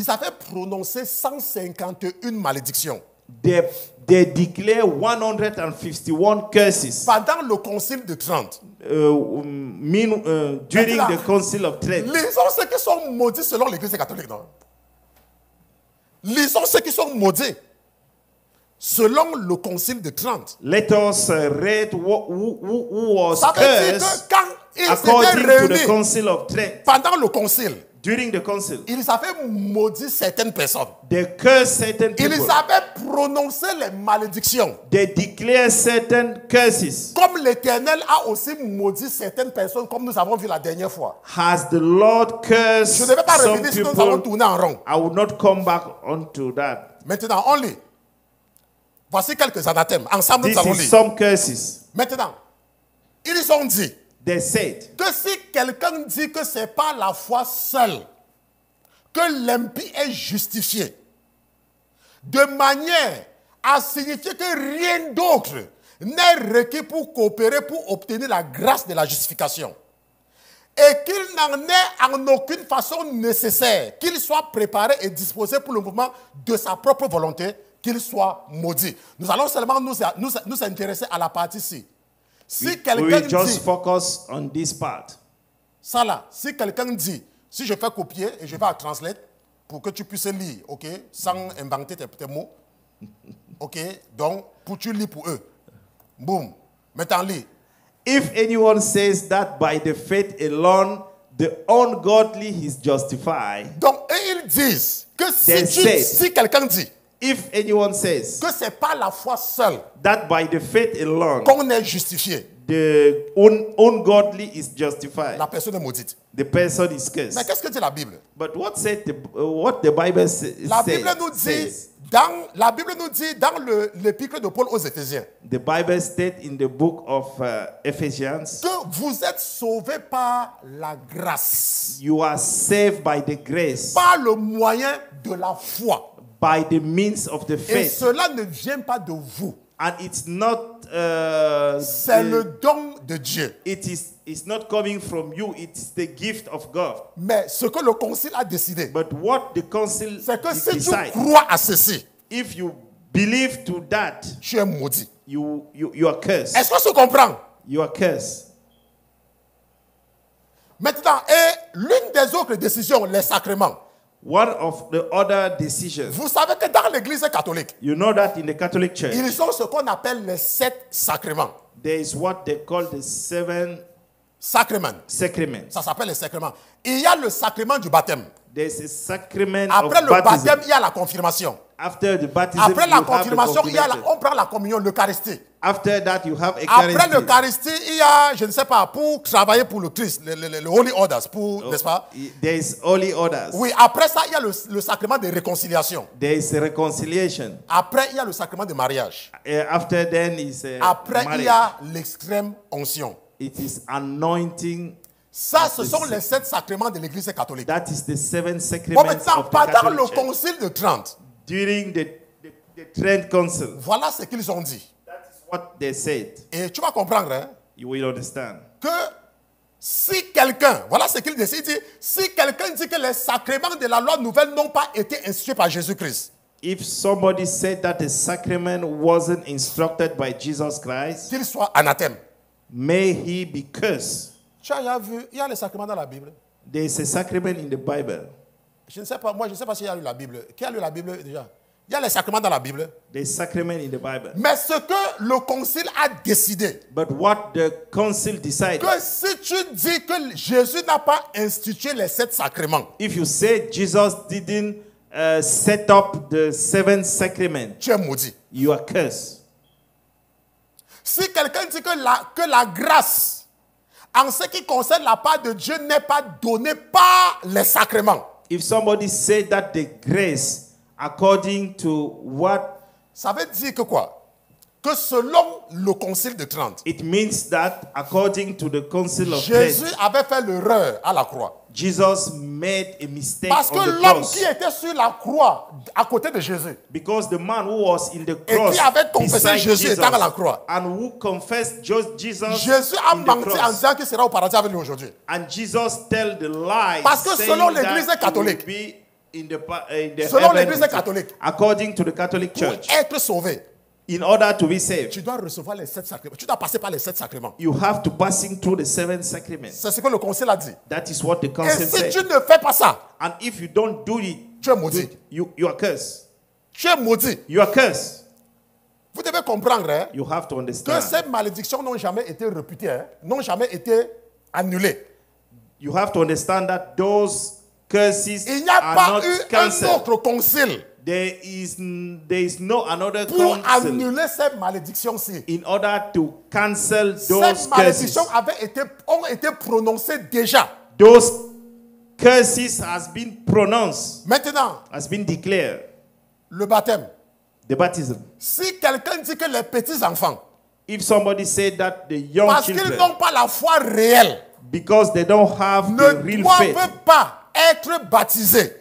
avaient prononcé 151 malédictions. They declare 151 curses Pendant le Concile de Trente. during the Council of Trent. Lisons ceux qui sont maudits selon l'Église catholique, non? Lisons ceux qui sont maudits selon le Concile de Trente. Let us read who was Ça veut dire cursed que quand ils according s'étaient to the réunis Council of Trent. pendant le Concile, During the council, ils avaient maudit certaines personnes. they cursed certain Ils people. avaient prononcé les malédictions. They declare certain curses. Comme l'Éternel a aussi maudit certaines personnes, comme nous avons vu la dernière fois. Has the Lord cursed Je ne vais pas some revenir sinon nous allons people? tourner en rond. I will not come back onto that. Maintenant, on lit. Voici quelques anathèmes. Ensemble, This nous allons is lire. some curses. Maintenant, ils ont dit They said, que si quelqu'un dit que ce n'est pas la foi seule que l'impie est justifié, de manière à signifier que rien d'autre n'est requis pour coopérer pour obtenir la grâce de la justification, et qu'il n'en est en aucune façon nécessaire qu'il soit préparé et disposé pour le mouvement de sa propre volonté, qu'il soit maudit. Nous allons seulement nous intéresser à la partie ci. Si we quelqu'un will just dit, focus on this part. ça là, si quelqu'un dit, si je fais copier et je vais à Translate pour que tu puisses lire, ok, sans inventer tes mots, ok, donc pour tu lis pour eux, boum, maintenant lis. If anyone says that by the faith alone, the ungodly is justified. Donc, et ils disent que They said, si quelqu'un dit if anyone says que ce n'est pas la foi seule that by the faith alone, qu'on est justifié, the ungodly is justified, la personne est maudite. the person is Mais cursed. qu'est-ce que dit la Bible? But what the Bible La Bible nous dit, says? dans l'épître de Paul aux Éphésiens, The Bible states in the book of Ephesians, que vous êtes sauvés par la grâce, you are saved by the grace, par le moyen de la foi. by the means of the Et faith. cela ne vient pas de vous. And it's not C'est le don de Dieu. it's not coming from you, it's the gift of God. Mais ce que le concile a décidé, But what the council c'est que si tu decides, crois à ceci, if you believe to that, tu es maudit. you are cursed. Est-ce qu'on se comprend? You are cursed. Maintenant, et l'une des autres décisions, les sacrements. One of the other decisions, Vous savez que dans l'église catholique, you know that in the Catholic Church, ils ont ce qu'on appelle les 7 sacrements. there is what they call the 7 Sacrements. sacraments. Ça s'appelle les sacrements. Il y a le sacrement du baptême. There is a sacrament Après of le baptism. baptême, il y a la confirmation. After the baptism, Après you la have the confirmation, confirmation. on prend la communion, l'Eucharistie. After that, you have Après Eucharisty. l'Eucharistie, il y a, je ne sais pas, pour travailler pour le Christ, le Holy Orders, n'est-ce pas? There is holy orders. Oui, après ça, il y a le sacrement de réconciliation. There is a reconciliation. Après, il y a le sacrement de mariage. After then is Après, il marriage. y a l'extrême onction. It is anointing. Ça, ce sont les 7 sacrements de l'Église catholique. That is the 7 Bon, sacraments maintenant, of the pendant Catholic le Church. concile de Trente, During the Trent Council, voilà ce qu'ils ont dit. that is what they said. Et tu vas comprendre hein, You will understand. que si quelqu'un, voilà ce qu'il décide, il dit, si quelqu'un dit que les sacrements de la loi nouvelle n'ont pas été institués par Jésus-Christ, If somebody said that the sacrament wasn't instructed by Jesus Christ, qu'il soit anathème. may he be cursed. Tu as déjà vu, il y a les sacrements dans la Bible. There is a sacrament in the Bible. Je ne sais pas, moi je ne sais pas s'il y a lu la Bible. Qui a lu la Bible déjà? Il y a les sacrements dans la Bible. There is sacrament in the Bible. Mais ce que le concile a décidé, But what the council decided, que si tu dis que Jésus n'a pas institué les 7 sacrements, if you say Jesus didn't set up the 7 sacraments, tu es maudit. you are cursed. Si quelqu'un dit que la grâce, en ce qui concerne la part de Dieu, n'est pas donnée par les sacrements, If somebody said that the grace, according to what, ça veut dire que quoi? Que selon le concile de Trente, it means that according to the council of Jésus Trent, avait fait l'erreur à la croix. Jesus made a mistake Parce que on the l'homme cross. qui était sur la croix à côté de Jésus Because the man who was in the et cross qui avait confessé beside Jésus Jesus, étant à la croix, and who confessed Jesus Jésus a in the menti en cross. disant qu'il sera au paradis avec lui aujourd'hui. And Jesus tell the lie, Parce que saying selon l'Église that he catholique, will be in the selon heaven l'Église with- catholique, according to the Catholic pour Church, être sauvé, in order to be saved, tu dois recevoir les 7 sacrements. Tu dois passer par les 7 sacrements. you have to passing through the 7 sacraments. C'est ce que le concile a dit. That is what the Et council si said. tu ne fais pas ça, And if you don't do it, tu es maudit. you are cursed. Tu es maudit. You are cursed. Vous devez comprendre hein, You have to que understand. ces malédictions n'ont jamais été réputées, hein, n'ont jamais été annulées. You have to understand that those curses Il n'y a are pas not eu un cancelled. autre concile There is no another pour council annuler ces malédictions-ci. in order to cancel Ces those curses. malédictions ont été prononcées déjà. Those curses has been pronounced, Maintenant, has been declared. le baptême. The baptism. Si quelqu'un dit que les petits-enfants, If somebody said that the young parce qu'ils children, n'ont pas la foi réelle, because they don't have the ne real faith, doivent pas être baptisés,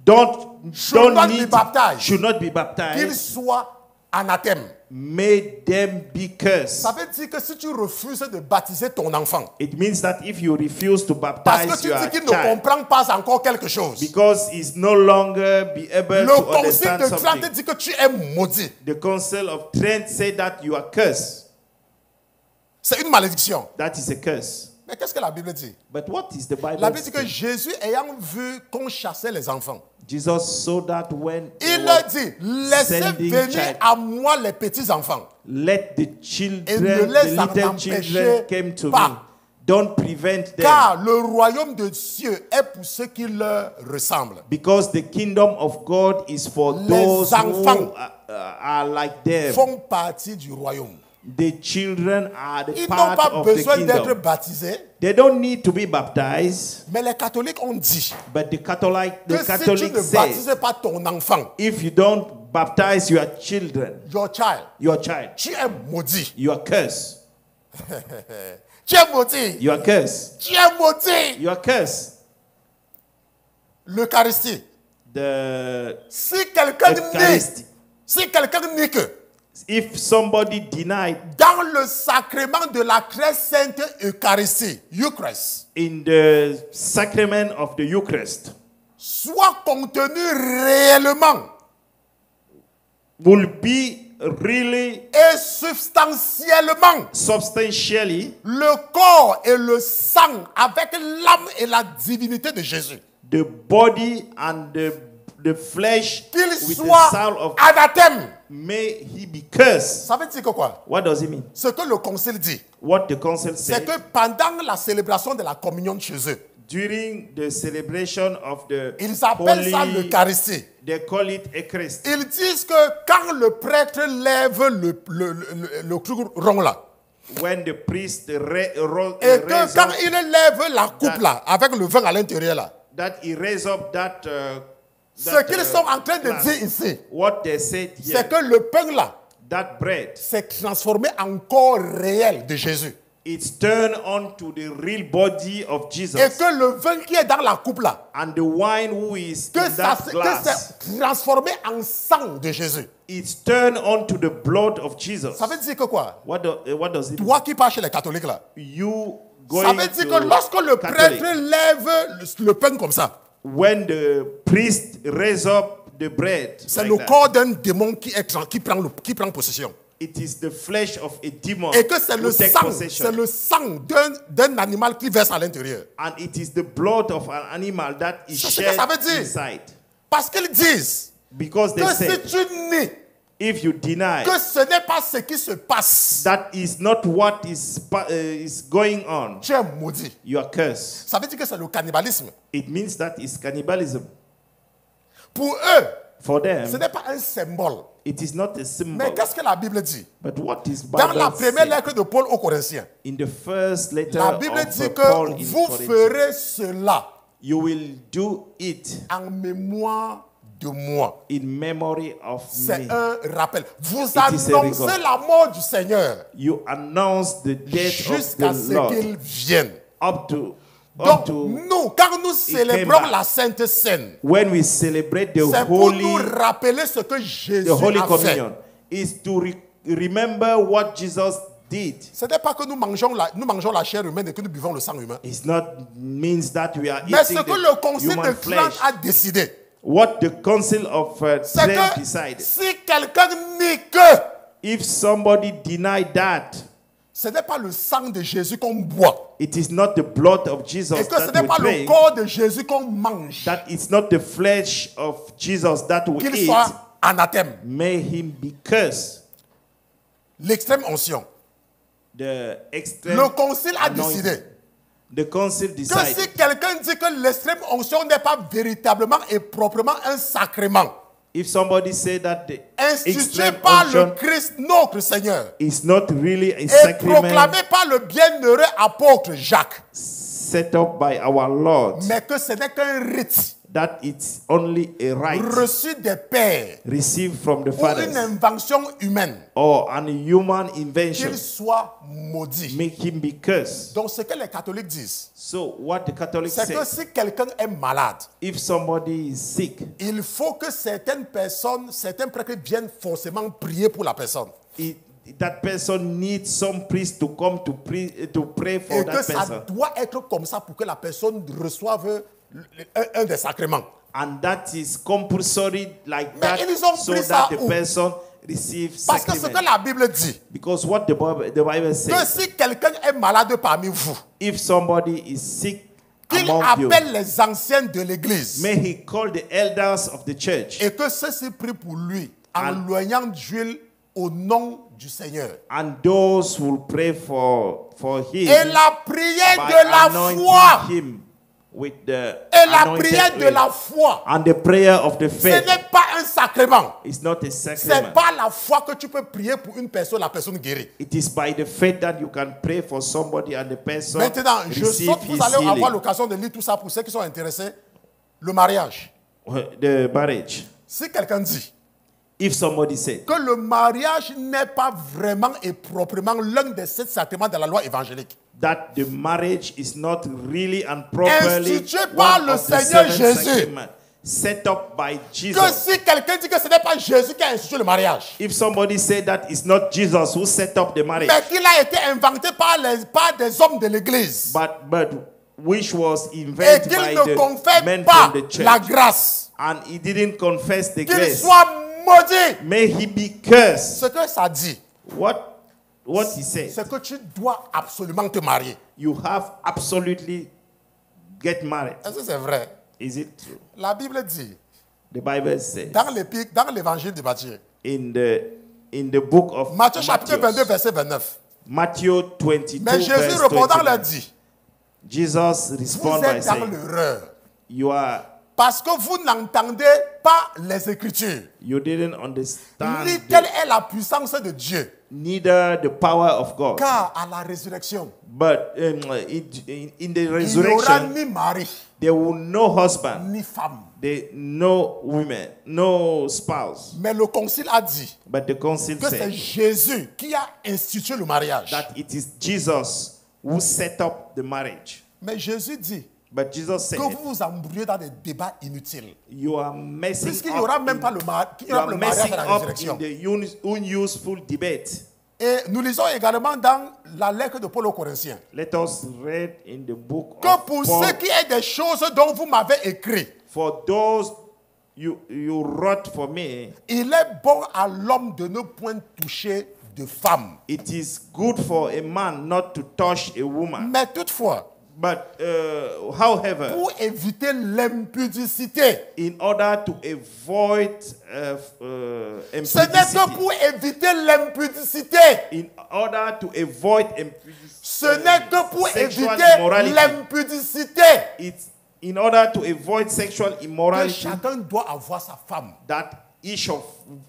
don't not be need, baptized. should not be qu'ils baptized, soient anathèmes. may them be cursed. Ça veut dire que si tu refuses de baptiser ton enfant, It means that if you refuse to parce baptize que tu your dis qu'il ne child, comprend pas encore quelque chose, because he's no longer be able le to concile understand de Trente something, dit que tu es maudit. the council of Trent said that you are cursed. C'est une malédiction. That is a curse. Mais qu'est-ce que la Bible dit? But what is the Bible La Bible dit que saying? Jésus, ayant vu qu'on chassait les enfants, Jesus saw that when he il leur was dit, laissez sending venir child, à moi les petits-enfants. let the Et children, ne the les en little children empêchez came to pas. me. Don't prevent them. Car le royaume de Dieu est pour ceux qui leur ressemblent. Because the kingdom of God is for Les those who enfants are like them. Font partie du royaume. The children are the Ils n'ont part pas of the besoin d'être kingdom. baptisés, They don't need to be baptized, mais les catholiques ont dit but the que si tu Catholic ne says, baptises pas ton enfant, if you don't baptize your children, your child, tu es maudit. you are cursed. Tu es maudit. You are cursed. Tu es maudit. You are cursed. L'Eucharistie. The Si quelqu'un nie, Eucharistie. que If somebody denied dans le sacrement de la très sainte Eucharistie, Eucharist, in the sacrament of the Eucharist, soit contenu réellement will be really et substantiellement substantially le corps et le sang avec l'âme et la divinité de Jésus. the body and the flesh Qu'il with the soit soul of, anathème. may he be cursed. Ça veut dire que quoi? What does it mean? Ce que le concile dit, What the council c'est said que pendant la célébration de la communion de Jésus, during the celebration of the ils appellent ça Holy, l'Eucharistie. they call it Eucharist. Ils disent que quand le prêtre lève le truc rond là, When the priest et raise que quand up, il lève la coupe là, avec le vin à l'intérieur là, that he raise up ce qu'ils sont en train de glass. dire ici, What they said c'est here, que le pain là that bread, s'est transformé en corps réel de Jésus. it's turned on to the real body of Jesus. Et que le vin qui est dans la coupe là, And the wine who is que in that que glass, c'est transformé en sang de Jésus. it's turned on to the blood of Jesus. Ça veut dire que quoi? What does it mean? Toi qui pars chez les catholiques là, You ça going veut dire to que lorsque le Catholic, prêtre lève le pain comme ça, when the priest raise up the bread, c'est like le that, corps d'un démon qui prend possession. it is the flesh of a demon Et que c'est who le take sang, possession. c'est le sang d'un animal qui verse à l'intérieur. And it is the blood of an animal that is C'est ce que shed ça veut dire. inside. Parce qu'ils disent Because they que say, si tu nies if you deny que ce n'est pas ce qui se passe, that is not what is going on, tu es maudit. you are cursed. Ça veut dire que c'est le cannibalisme. It means that is cannibalism. Pour eux, For ce them, n'est pas un symbole. it is not a Mais symbol. qu'est-ce que la Bible dit? But what is Dans la Bible première say? lettre de Paul aux Corinthiens, In the first letter la Bible of dit Paul que in vous Corinthians, ferez cela you will do it en mémoire de moi. in memory of C'est me. un rappel. Vous is a annoncez record. la mort du Seigneur You announce the death jusqu'à of ce the Lord qu'il vienne. up to Donc, nous, quand nous célébrons back. la Sainte Seine, when we celebrate the c'est pour holy, nous rappeler ce que Jésus the Holy a fait. Communion, is to remember what Jesus did. Ce n'est pas que nous mangeons la chair humaine et que nous buvons le sang humain. It's not means that we are Mais eating ce que le the Concile de human Trente flesh. a décidé, What the Council of c'est Trent que decided. si quelqu'un nie que If somebody denied that, ce n'est pas le sang de Jésus qu'on boit it is not the blood of Jesus et que ce that n'est we pas le drink, corps de Jésus qu'on mange, that it's not the flesh of Jesus that we qu'il eat, soit anathème. may him be cursed. L'extrême onction. The extreme Le Concile a anointing. décidé The council que si decided quelqu'un dit que l'extrême onction n'est pas véritablement et proprement un sacrement, if somebody say that the institué extreme par le unction Christ notre Seigneur is not really a et sacrament proclamé par le bienheureux apôtre Jacques, set up by our Lord, mais que ce n'est qu'un rite that it's only a right reçu des pères received from the ou une fathers invention humaine, or an human invention, qu'il soit maudit. make him be cursed. Donc ce que les catholiques disent, So what the Catholics c'est say, que si quelqu'un est malade, if somebody is sick, il faut que certaines personnes, certains prêtres viennent forcément prier pour la personne. that person needs some priest to come to pray for Et que that ça person. doit être comme ça pour que la personne reçoive un des sacrements. And that is compulsory like Mais that, ils ont so pris ça that the où? person receives Parce que ce que sacrament. la Bible dit, Because what the Bible que says, si quelqu'un est malade parmi vous, if somebody is sick qu'il among you, appelle les anciens de l'église may he call the elders of the church, et que ceux-ci prient pour lui en And- loignant d'huile au nom du Seigneur. and those who will pray for him Et la prière by de la anointing foi, him with the et la anointed prière de oil. la foi, And the prayer of the ce faith n'est pas un sacrement. is not a C'est sacrament. pas la foi que tu peux prier pour une personne, la personne guérit. It is by the faith that you can pray for somebody and the person Maintenant, je receive saute, his vous allez avoir healing. l'occasion de lire tout ça pour ceux qui sont intéressés. Le mariage. The marriage. Si quelqu'un dit If somebody said que le mariage n'est pas vraiment et proprement l'un des 7 sacrements de la loi évangélique, that the marriage is not really and properly Institué par one le of the Seigneur 7 Jésus. sacraments set up by que Jesus. si quelqu'un dit que ce n'est pas Jésus qui a institué le mariage, If somebody said that it's not Jesus who set up the marriage, mais qu'il a été inventé par des hommes de l'église, but which was et invented qu'il by ne the confesse men pas from the church, la grâce, and he didn't confess the qu'il grace, soit maudit. may he be cursed. Ce que ça dit, What he said, c'est que tu dois absolument te marier. you have absolutely get married. Est-ce que c'est vrai? Is it true? La Bible dit, The Bible says dans l'évangile de Matthieu, in the book of Matthieu chapitre 22, Matthew, verset 29. Matthew 22, Mais Jésus verse répondant 29. leur dit, Jesus vous responded by êtes dans saying, l'erreur, you are parce que vous n'entendez pas les Écritures, You didn't understand ni quelle est la puissance de Dieu. neither the power of God. Car à la résurrection, But in the il n'y aura resurrection, ni mari, there will no husband, ni femme. there no women, no spouse. Mais le concile a dit But the council que c'est said Jésus qui a institué le mariage. that it is Jesus who set up the marriage. Mais Jésus dit But Jesus said, que vous vous embrouillez dans des débats inutiles. you are messing Puisqu'il n'y aura up, même pas le, il y you aura are le mariage messing à la up résurrection. in the unuseful debate. Et nous lisons également dans la lettre de Paul aux Corinthiens Let us read in the book que of pour Paul, ce qui est des choses dont vous m'avez écrit, for those you wrote for me, il est bon à l'homme de ne point toucher de femme. it is good for a man not to touch a woman. Mais toutefois, But however, pour éviter l'impudicité, in order to avoid ce n'est que impudicity, pour éviter l'impudicité, in order to avoid ce n'est que pour sexual éviter immorality, l'impudicité it's in order to avoid sexual que immorality chacun doit avoir sa femme. that each of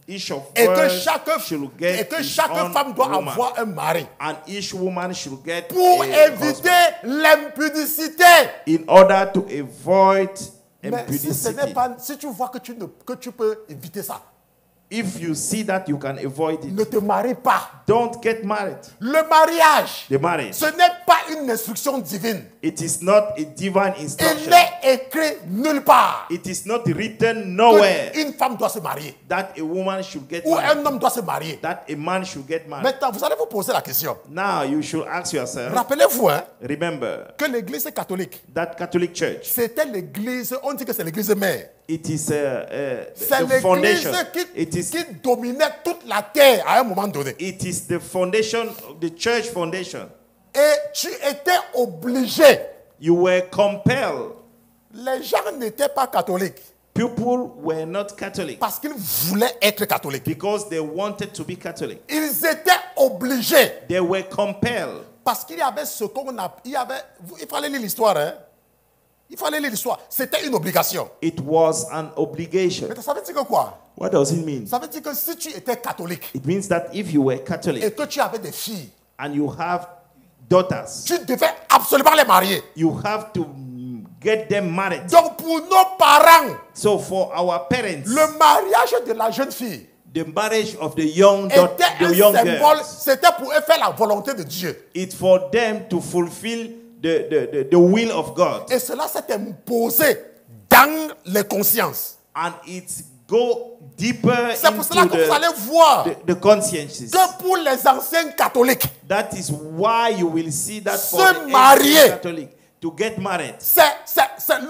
Et que us should get his chaque own femme doit woman, avoir un mari. and each woman should get Pour a éviter husband, l'impudicité. in order to avoid Mais si ce n'est impudicity. pas, si tu vois que tu peux éviter ça, If you see that you can avoid ne it, te marie pas. don't get married. Le mariage, The marriage, ce n'est pas une instruction divine. it is not a divine Il instruction. n'est écrit nulle part It is not written nowhere qu'une femme doit se marier that a woman should get ou married, un homme doit se marier. that a man should get married. Maintenant, vous allez vous poser la question. Now you should ask yourself, Rappelez-vous remember que l'église catholique, that Catholic Church, c'était l'église, on dit que c'est l'église mère. it is C'est the l'église foundation. It is qui dominait toute la terre à un moment donné. it is the foundation, the church foundation. Et tu étais obligé. You were compelled. Les gens n'étaient pas catholiques People were not Catholic parce qu'ils voulaient être catholiques. because they wanted to be Catholic. Ils étaient obligés They were compelled parce qu'il y avait ce qu'on a... Il fallait lire l'histoire. Hein? Il fallait lire l'histoire. C'était une obligation. It was an obligation. Mais ça veut dire que quoi? What does it mean? Ça veut dire que si tu étais catholique It means that if you were et Catholic que tu avais des filles, and you have daughters, tu devais absolument les marier. you have to get them married. Donc pour nos parents, So for our parents, le mariage de la jeune fille the marriage of the young daughter, était the un young symbole, girls, c'était pour eux faire la volonté de Dieu. it's for them to fulfill the will of God, Et cela s'est imposé dans les consciences. and it's go deeper C'est pour cela into que vous allez voir the consciences. que pour les anciens catholiques, That is why you will see that for Se the marier. ancient Catholic to get married. c'est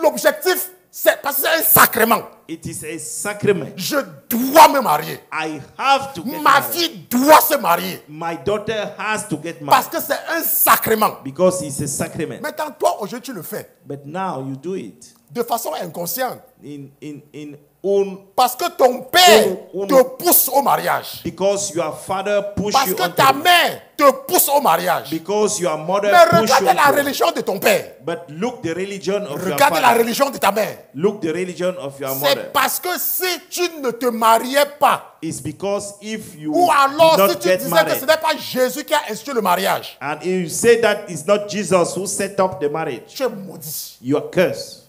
l'objectif, c'est parce que c'est un sacrement. It is a sacrament. Je dois me marier. I have to get Ma married. fille doit se marier My daughter has to get parce married que c'est un sacrement. because it's a sacrament. Maintenant, toi, aujourd'hui, tu le fais But now you do it de façon inconsciente in own, parce que ton père Oh. te pousse au mariage. because your father pushed Parce you que onto ta it. mère te pousse au mariage. Because your mother Mais pushed you regarde la onto it. religion de ton père. But look the religion of your Regarde la father. religion de ta mère. Look the religion of your mother. C'est parce que si tu ne te mariais pas, It's because if you ou alors do si not tu get disais que married, ce n'est pas Jésus qui a institué le mariage, and if you say that it's not Jesus who set up the marriage, tu es maudit. you are cursed.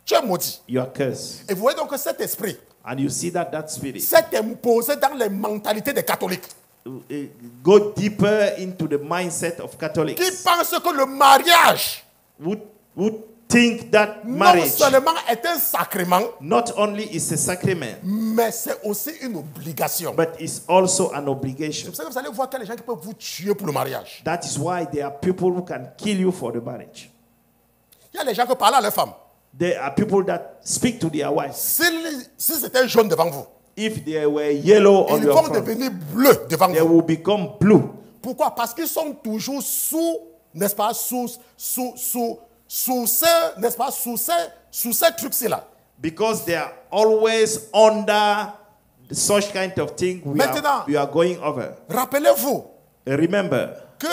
Tu es maudit. You are cursed. Et vous voyez donc que cet esprit And you see that spirit s'est imposé dans les mentalités des catholiques go deeper into the mindset of qui Catholics pensent que le mariage would think that non marriage seulement est un sacrement, not only is a sacrament, mais c'est aussi une obligation. but it's also an C'est obligation. pour ça que vous allez voir qu'il y a des gens qui peuvent vous tuer pour le mariage. That is why there are people who can kill you for the marriage. Il y a des gens qui parlent à leurs femmes. There are people that speak to their wives. Si c'était jaune devant vous, If they were yellow on ils your vont front, devenir bleus devant they vous. will become blue. Pourquoi? Parce qu'ils sont toujours sous, n'est-ce pas, sous ce, n'est-ce pas, sous ce truc-ci là. Because they are always under such kind of thing Maintenant, we are going over. Rappelez-vous Remember, que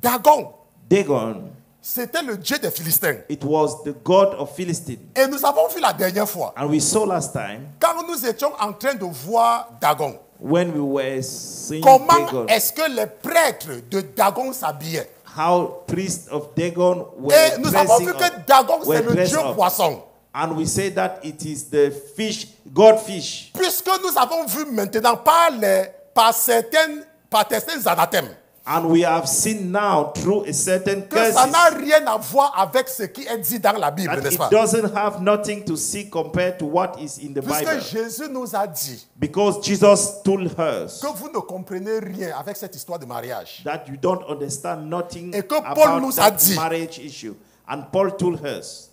Dagon, Dagon, c'était le Dieu des Philistins. It was the god of Philistine. Et nous avons vu la dernière fois, And we saw last time quand nous étions en train de voir Dagon, when we were seeing comment Dagon, est-ce que les prêtres de Dagon s'habillaient. how priests of Dagon were Et nous avons dressing vu up, que Dagon, were c'est le dressed Dieu up. poisson. And we say that it is the fish, god fish. Puisque nous avons vu maintenant par certains anathèmes And we have seen now through a certain que ça n'a curses rien à voir avec ce qui est dit dans la Bible, that n'est-ce it pas? doesn't have nothing to see compared to what is in the Puisque Bible. Jésus nous a dit Because Jesus told us que vous ne comprenez rien avec cette histoire de mariage. that you don't understand nothing Et que Paul about nous a that dit marriage issue. And Paul told us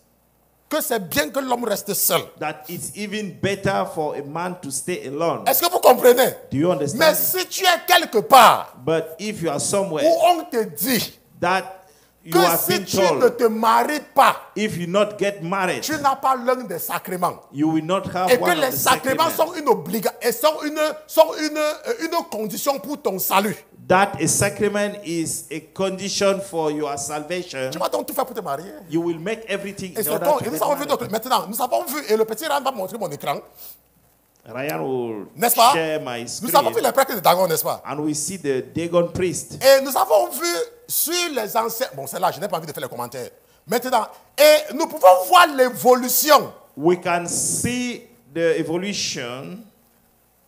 Que c'est bien que l'homme reste seul. that it's even better for a man to stay alone. Est-ce que vous comprenez? Do you understand? Mais si tu es quelque part But if you are somewhere où on te dit that you que have si been tu ne told, te maries pas, if you not get married, tu n'as pas l'un des sacrements. you will not have Et que one of les the sacrements sacraments. sont une condition pour ton salut. That a sacrament is a condition for your salvation. Tu vas donc tout faire pour te marier. You will make everything Et in c'est order donc, to et nous get avons vu married. d'autres. Maintenant, nous avons vu, et le petit Rand va montrer mon écran. Ryan will N'est-ce pas? share my Nous avons vu screen, les prêtres de Dagon, n'est-ce pas? and we see the Dagon priest. Et nous avons vu sur les anciens. Bon, c'est là, je n'ai pas envie de faire les commentaires. Maintenant, et nous pouvons voir l'évolution We can see the evolution,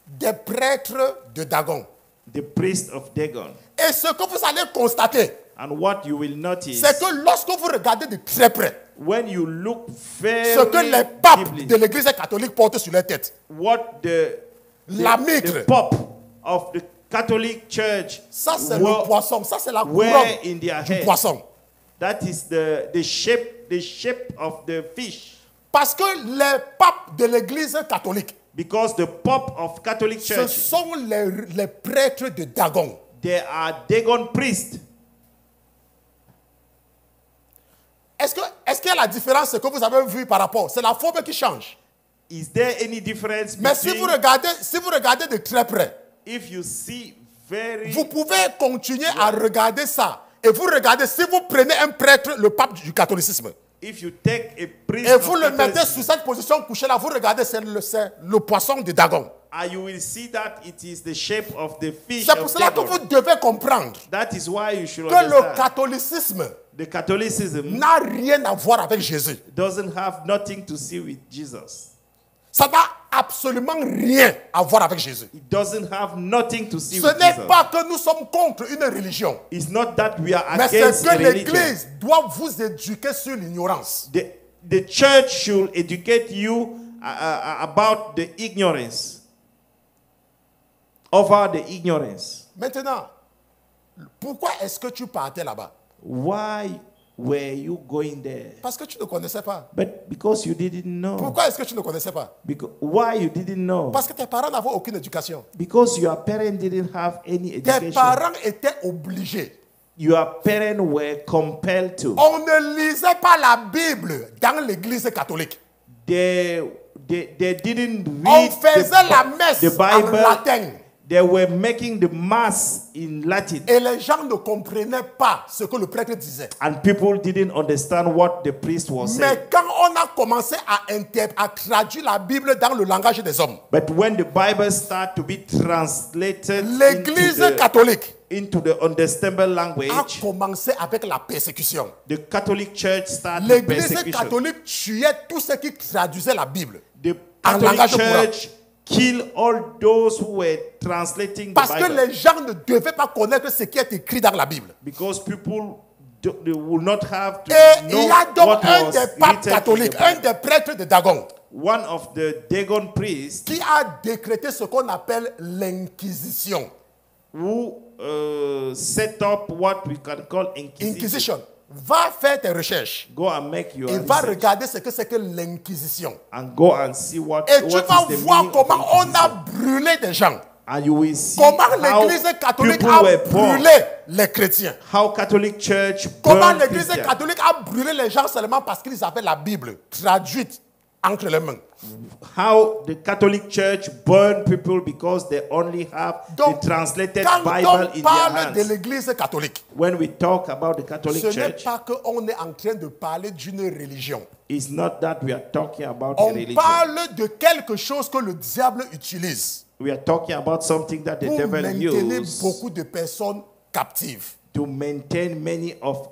des prêtres de Dagon. the priest of Dagon. Et ce que vous allez constater, And what you will notice, c'est que lorsque vous regardez de très près, when you look very ce que les papes deeply, de l'église catholique portent sur leur tête, what la the mitre, Pope of the Catholic Church ça c'est wear- le poisson, ça c'est la wear couronne in their du head. poisson. That is the shape of the fish. Parce que les papes de l'église catholique, Because the Pope of Catholic ce Church, sont les prêtres de Dagon. they are Dagon priests. Est-ce qu'il y a la différence que vous avez vu par rapport? C'est la forme qui change. Is there any difference Mais si vous between, regardez de très près, if you see very, vous pouvez continuer à regarder ça. Et vous regardez, si vous prenez un prêtre, le pape du catholicisme, if you take a priest et of vous le mettez Catholicism, sous cette position couchée là, vous regardez, c'est le poisson de Dagon. and you will see that it is the shape of the fish C'est pour of cela que Dagon. vous devez comprendre That is why you should que le understand. catholicisme The Catholicism n'a rien à voir avec Jésus. doesn't have nothing to see with Jesus. Ça n'a absolument rien à voir avec Jésus. It doesn't have nothing to see Ce with n'est Jesus. pas que nous sommes contre une religion, It's not that we are mais c'est against que a religion. l'Église doit vous éduquer sur l'ignorance. The church should educate you about the ignorance. Over the ignorance. Maintenant, pourquoi est-ce que tu partais là-bas? Why were you going there? Parce que tu ne connaissais pas. But because you didn't know. Pourquoi est-ce que tu ne connaissais pas? Why you didn't know? Parce que tes parents n'avaient aucune éducation. Because your parents didn't have any Tes education. parents étaient obligés. Your parents were compelled to. On ne lisait pas la Bible dans l'église catholique. They didn't On read faisait la messe the en Bible. latin. They were making the mass in Latin. Et les gens ne comprenaient pas ce que le prêtre disait. And people didn't understand what the priest was saying. Mais quand on a commencé à traduire la Bible dans le langage des hommes, But when the Bible started to be translated l'église catholique into the understandable a language, commencé avec la persécution. the Catholic Church started L'église persecution. catholique tuait tous ceux qui traduisaient la Bible. The en Catholic langage courant. Church killed all those who were translating the Parce que Bible. les gens ne devaient pas connaître ce qui est écrit dans la Bible. Because people they will not have to Et il know y a donc what un was des papes written in catholiques, the un Bible. des prêtres de Dagon, One of the Dagon priests qui a décrété ce qu'on appelle l'inquisition. who set up what we can call inquisition. Inquisition. Va faire tes recherches Go and make your et va research regarder ce que c'est que l'inquisition. and go and see what Et tu what vas is the voir meaning of comment on a inquisition. brûlé des gens. And you will see Comment how l'église catholique people a were born, brûlé les chrétiens. how Catholic Church Comment burned l'église Christians. catholique a brûlé les gens seulement parce qu'ils avaient la Bible traduite entre les mains. How the Catholic Church burn people because they only have Donc, the translated quand Bible on in their parle de hands. l'Église catholique, When we talk about the Catholic ce n'est Church, pas qu'on est en train de parler d'une religion. it's not that we are talking about a On religion. parle de quelque chose que le diable utilise We are talking about something that the pour devil maintenir uses beaucoup de personnes captives. to maintain many of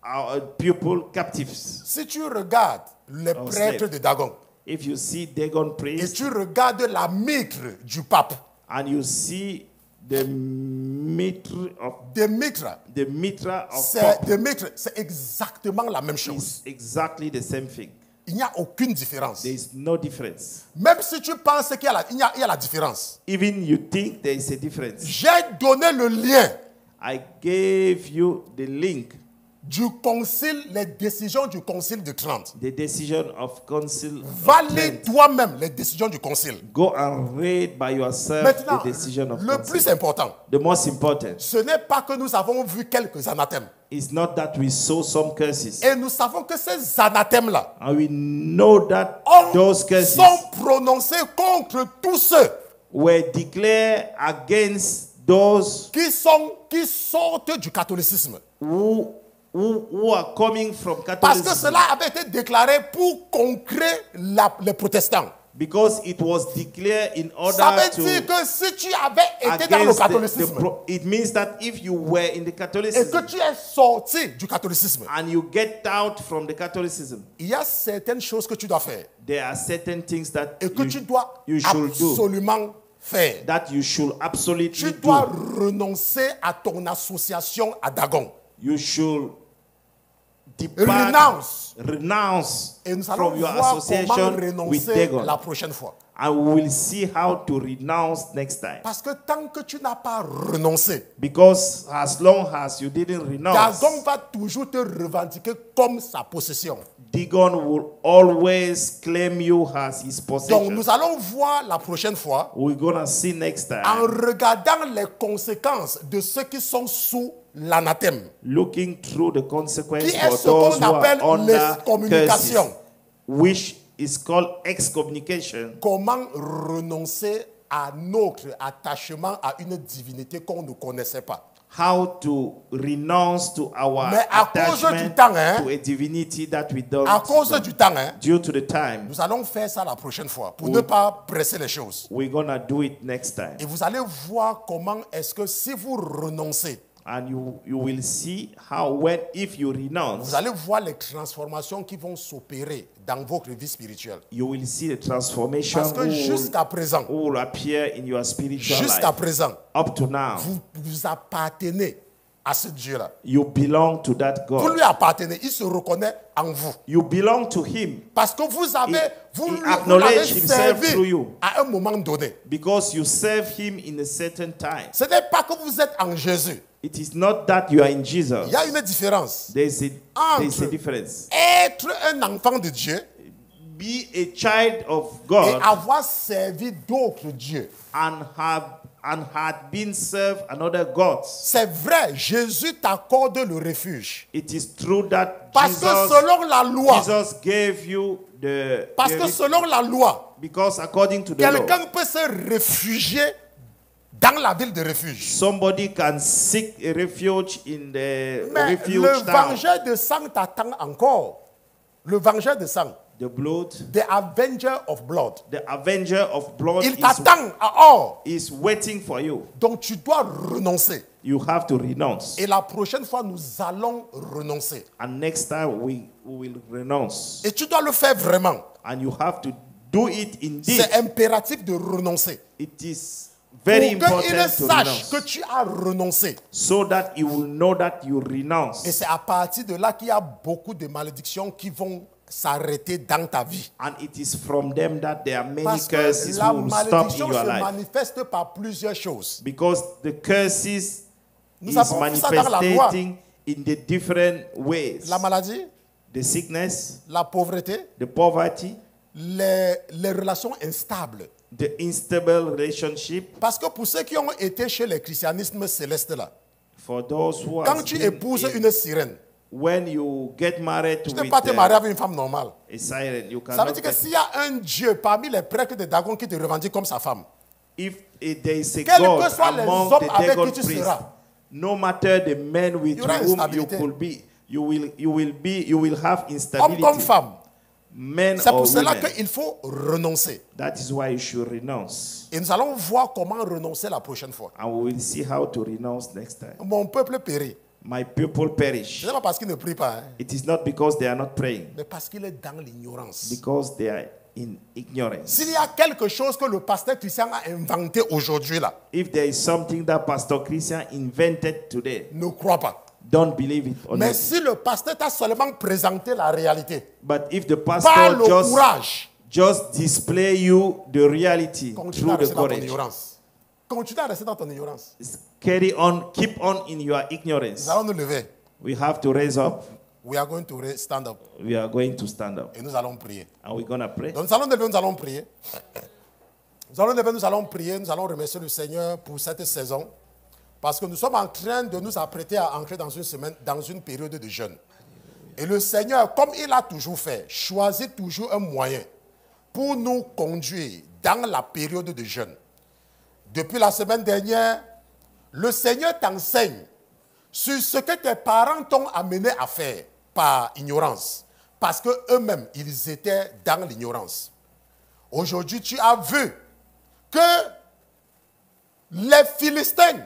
our people captives. Si tu regardes les Oh, prêtres slave. de Dagon If you see Dagon et priest tu regardes la mitre du pape, and you see the mitra of c'est exactement la même chose. is exactly the same thing. Il n'y a aucune différence. There is no difference. Même si tu penses qu'il y a il y a la différence, Even you think there is a difference. j'ai donné le lien I gave you the link, du concile, les décisions du concile de Trente. the decision of council. Va of lire Trent. toi-même les décisions du concile. Go and read by yourself Maintenant, the decision of le council. plus important, The most important ce n'est pas que nous avons vu quelques anathèmes. is not that we saw some curses. Et nous savons que ces anathèmes-là And we know that those curses sont prononcés contre tous ceux were declared against those qui sortent du catholicisme. who are coming from Parce que Catholicism. cela avait été déclaré pour concret les protestants. Because it was declared in Ça order veut to dire que si tu avais été dans le against catholicisme it means that if you were in the et que Catholicism tu es sorti du catholicisme, and you get out from the Catholicism, il y a certaines choses que tu dois faire there are certain things that et que tu dois you should do, absolument faire. that you should absolutely Tu dois do. renoncer à ton association à Dagon. You should depart, renounce Et nous allons from your voir comment association with renoncer Dagon. la prochaine fois. And we will see how to renounce next time. Parce que tant que tu n'as pas renoncé, Because as long as you didn't renounce, Dagon va toujours te revendiquer comme sa possession. Dagon will always claim you as his Donc possession. nous allons voir la prochaine fois We're gonna see next en time, regardant les conséquences de ceux qui sont sous l'anathème. looking through the consequence Qui est for ce those qu'on who appelle are under curses, l'excommunication. which is called excommunication. Comment renoncer à notre attachement à une divinité qu'on ne connaissait pas. How to renounce to our Mais à cause du attachment temps, hein, to a divinity that we don't à cause know. du temps, hein, Due to the time, nous allons faire ça la prochaine fois pour ne pas presser les choses. we're gonna do it next time. Et vous allez voir comment est-ce que si vous renoncez, And you will see how when if you renounce, vous allez voir les transformations qui vont s'opérer dans votre vie spirituelle. you will see the transformation Parce que jusqu'à présent, who will appear in your spiritual jusqu'à life. présent, Up to now, vous appartenez à ce Dieu-là. you belong to that Vous God. lui appartenez, il se reconnaît en vous. You belong to Him Parce que vous avez, vous he lui- vous acknowledge l'avez himself through servi you. à un moment donné. because you serve Him in a certain time. Ce n'est pas que vous êtes en Jésus. It is not that you are in Jesus. Il y a une différence. There's a Entre difference. être un enfant de Dieu Be a child of et God avoir servi d'autres dieux. and had been served another gods. C'est vrai, Jésus t'accorde le refuge. It is true that Parce que selon la loi, Jesus gave you the parce que selon la loi, because according to the law, quelqu'un peut se réfugier dans la ville de refuge. somebody can seek a refuge in the Mais refuge le town. vengeur de sang t'attend encore. Le vengeur de sang, The blood, the avenger of blood. the avenger of blood Il t'attend à or. is waiting for you. Donc tu dois renoncer. You have to renounce. Et la prochaine fois, nous allons renoncer. And next time we will renounce. Et tu dois le faire vraiment. And you have to do it indeed. C'est impératif de renoncer. It is very Pour qu'il important to sache renounce. que tu as renoncé. So that he will know that you renounce. Et c'est à partir de là qu'il y a beaucoup de malédictions qui vont s'arrêter dans ta vie. And it is from them that there are many Parce curses que la who will stop in malédiction your se life. manifeste par plusieurs choses. Because the curses Nous is avons vu ça dans la loi. manifesting in the different ways. La maladie, The sickness, la pauvreté, the poverty, les relations instables. the unstable relationship. Parce que pour ceux qui ont été chez le christianisme céleste là, For those who quand have tu been épouses in- une sirène, when you get married Tu ne peux with pas te marier avec une femme normale. a siren, you Ça veut cannot dire que get, s'il y a un Dieu parmi les prêtres de Dagon qui te revendique comme sa femme, if there is a quels God que soient les among hommes the avec Dagon qui tu priests, seras, no matter the men with il y aura whom you instabilité. could be, you will have homme instability. comme femme, Men c'est or pour cela women. qu'il faut renoncer. That is why you should renounce. Et nous allons voir comment renoncer la prochaine fois. And we will see how to renounce next time. Mon peuple périt. My people perish. Ce n'est pas parce qu'il ne prie pas, hein, It is not because they are not praying, mais parce qu'il est dans l'ignorance. because they are in ignorance. S'il y a quelque chose que le pasteur Christian a inventé aujourd'hui là, If there is something that Pastor Christian invented today, ne crois pas. don't believe it. Mais Honestly. si le pasteur t'a seulement présenté la réalité, But if the par pastor le courage, just display you the reality continue à through the rester dans ton courage, ignorance. Continue à rester dans ton ignorance. carry on, keep on in your ignorance. Nous allons nous lever. We have to raise up. We are going to stand up. We are going to stand up. Et nous allons prier. Are we going to pray? Donc nous allons lever, nous allons prier. Nous allons lever, nous allons prier, nous allons remercier le Seigneur pour cette saison. Parce que nous sommes en train de nous apprêter à entrer dans une semaine, dans une période de jeûne. Et le Seigneur, comme il a toujours fait, choisit toujours un moyen pour nous conduire dans la période de jeûne. Depuis la semaine dernière, le Seigneur t'enseigne sur ce que tes parents t'ont amené à faire par ignorance. Parce qu'eux-mêmes, ils étaient dans l'ignorance. Aujourd'hui, tu as vu que les Philistins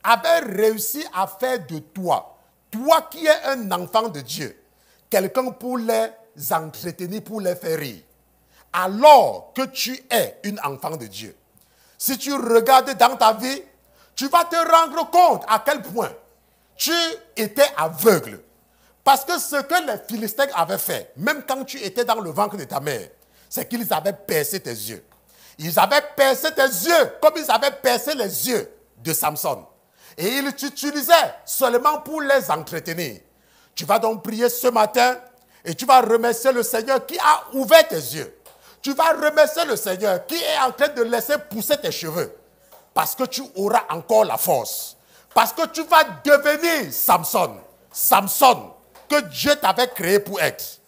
avaient réussi à faire de toi, toi qui es un enfant de Dieu, quelqu'un pour les entretenir, pour les faire rire, alors que tu es un enfant de Dieu. Si tu regardes dans ta vie, tu vas te rendre compte à quel point tu étais aveugle. Parce que ce que les Philistins avaient fait, même quand tu étais dans le ventre de ta mère, c'est qu'ils avaient percé tes yeux. Ils avaient percé tes yeux comme ils avaient percé les yeux de Samson. Et ils t'utilisaient seulement pour les entretenir. Tu vas donc prier ce matin et tu vas remercier le Seigneur qui a ouvert tes yeux. Tu vas remercier le Seigneur qui est en train de laisser pousser tes cheveux. Parce que tu auras encore la force. Parce que tu vas devenir Samson. Samson que Dieu t'avait créé pour être.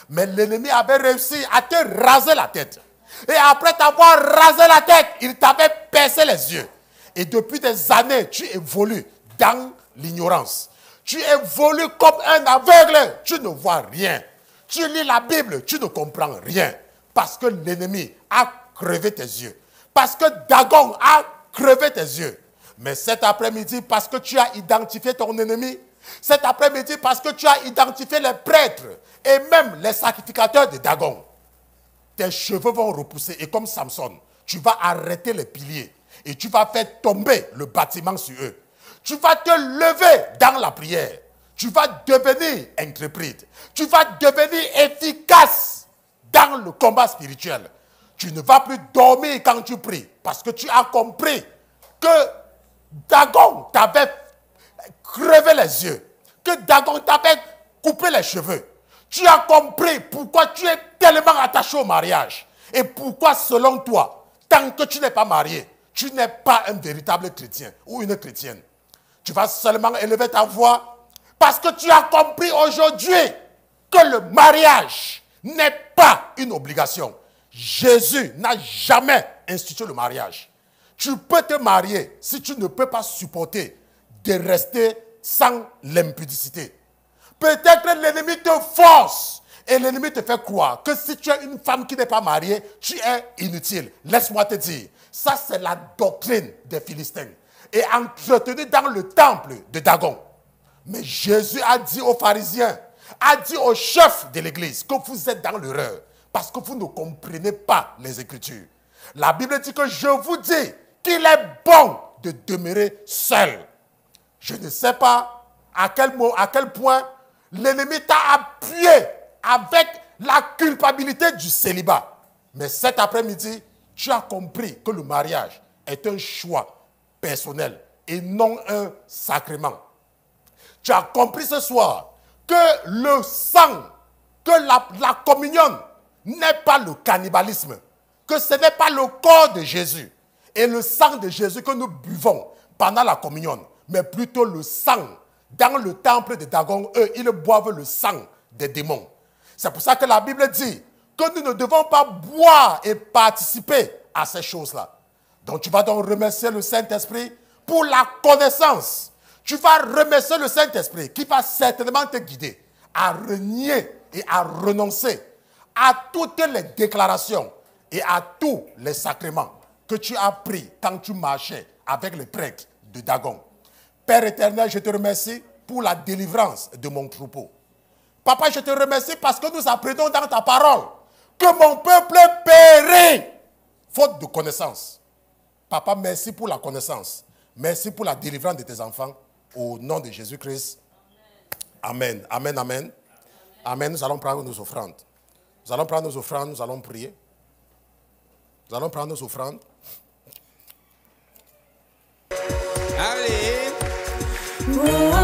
Mais l'ennemi avait réussi à te raser la tête. Et après t'avoir rasé la tête, il t'avait percé les yeux. Et depuis des années, tu évolues dans l'ignorance. Tu évolues comme un aveugle. Tu ne vois rien. Tu lis la Bible, tu ne comprends rien. Parce que l'ennemi a crevé tes yeux. Parce que Dagon a crevé tes yeux. Mais cet après-midi, parce que tu as identifié ton ennemi, cet après-midi, parce que tu as identifié les prêtres et même les sacrificateurs de Dagon, tes cheveux vont repousser. Et comme Samson, tu vas arrêter les piliers et tu vas faire tomber le bâtiment sur eux. Tu vas te lever dans la prière. Tu vas devenir intrépide. Tu vas devenir efficace dans le combat spirituel. Tu ne vas plus dormir quand tu pries parce que tu as compris que Dagon t'avait crevé les yeux, que Dagon t'avait coupé les cheveux. Tu as compris pourquoi tu es tellement attaché au mariage et pourquoi selon toi, tant que tu n'es pas marié, tu n'es pas un véritable chrétien ou une chrétienne. Tu vas seulement élever ta voix parce que tu as compris aujourd'hui que le mariage n'est pas une obligation. Jésus n'a jamais institué le mariage. Tu peux te marier si tu ne peux pas supporter de rester sans l'impudicité. Peut-être que l'ennemi te force et l'ennemi te fait croire que si tu es une femme qui n'est pas mariée, tu es inutile. Laisse-moi te dire, ça c'est la doctrine des Philistins et entretenue dans le temple de Dagon. Mais Jésus a dit aux pharisiens, a dit aux chefs de l'église que vous êtes dans l'erreur parce que vous ne comprenez pas les Écritures. La Bible dit que je vous dis qu'il est bon de demeurer seul. Je ne sais pas à quel point l'ennemi t'a appuyé avec la culpabilité du célibat. Mais cet après-midi, tu as compris que le mariage est un choix personnel et non un sacrement. Tu as compris ce soir que le sang, que la communion n'est pas le cannibalisme, que ce n'est pas le corps de Jésus et le sang de Jésus que nous buvons pendant la communion, mais plutôt le sang dans le temple de Dagon, eux, ils boivent le sang des démons. C'est pour ça que la Bible dit que nous ne devons pas boire et participer à ces choses-là. Donc tu vas donc remercier le Saint-Esprit pour la connaissance. Tu vas remercier le Saint-Esprit qui va certainement te guider à renier et à renoncer à toutes les déclarations et à tous les sacrements que tu as pris quand tu marchais avec les prêtres de Dagon. Père éternel, je te remercie pour la délivrance de mon troupeau. Papa, je te remercie parce que nous apprenons dans ta parole que mon peuple périt faute de connaissance. Papa, merci pour la connaissance. Merci pour la délivrance de tes enfants. Au nom de Jésus-Christ. Amen. Amen, amen. Amen. Nous allons prendre nos offrandes. Nous allons prendre nos offrandes, nous allons prier. Nous allons prendre nos offrandes. Allez. Oh,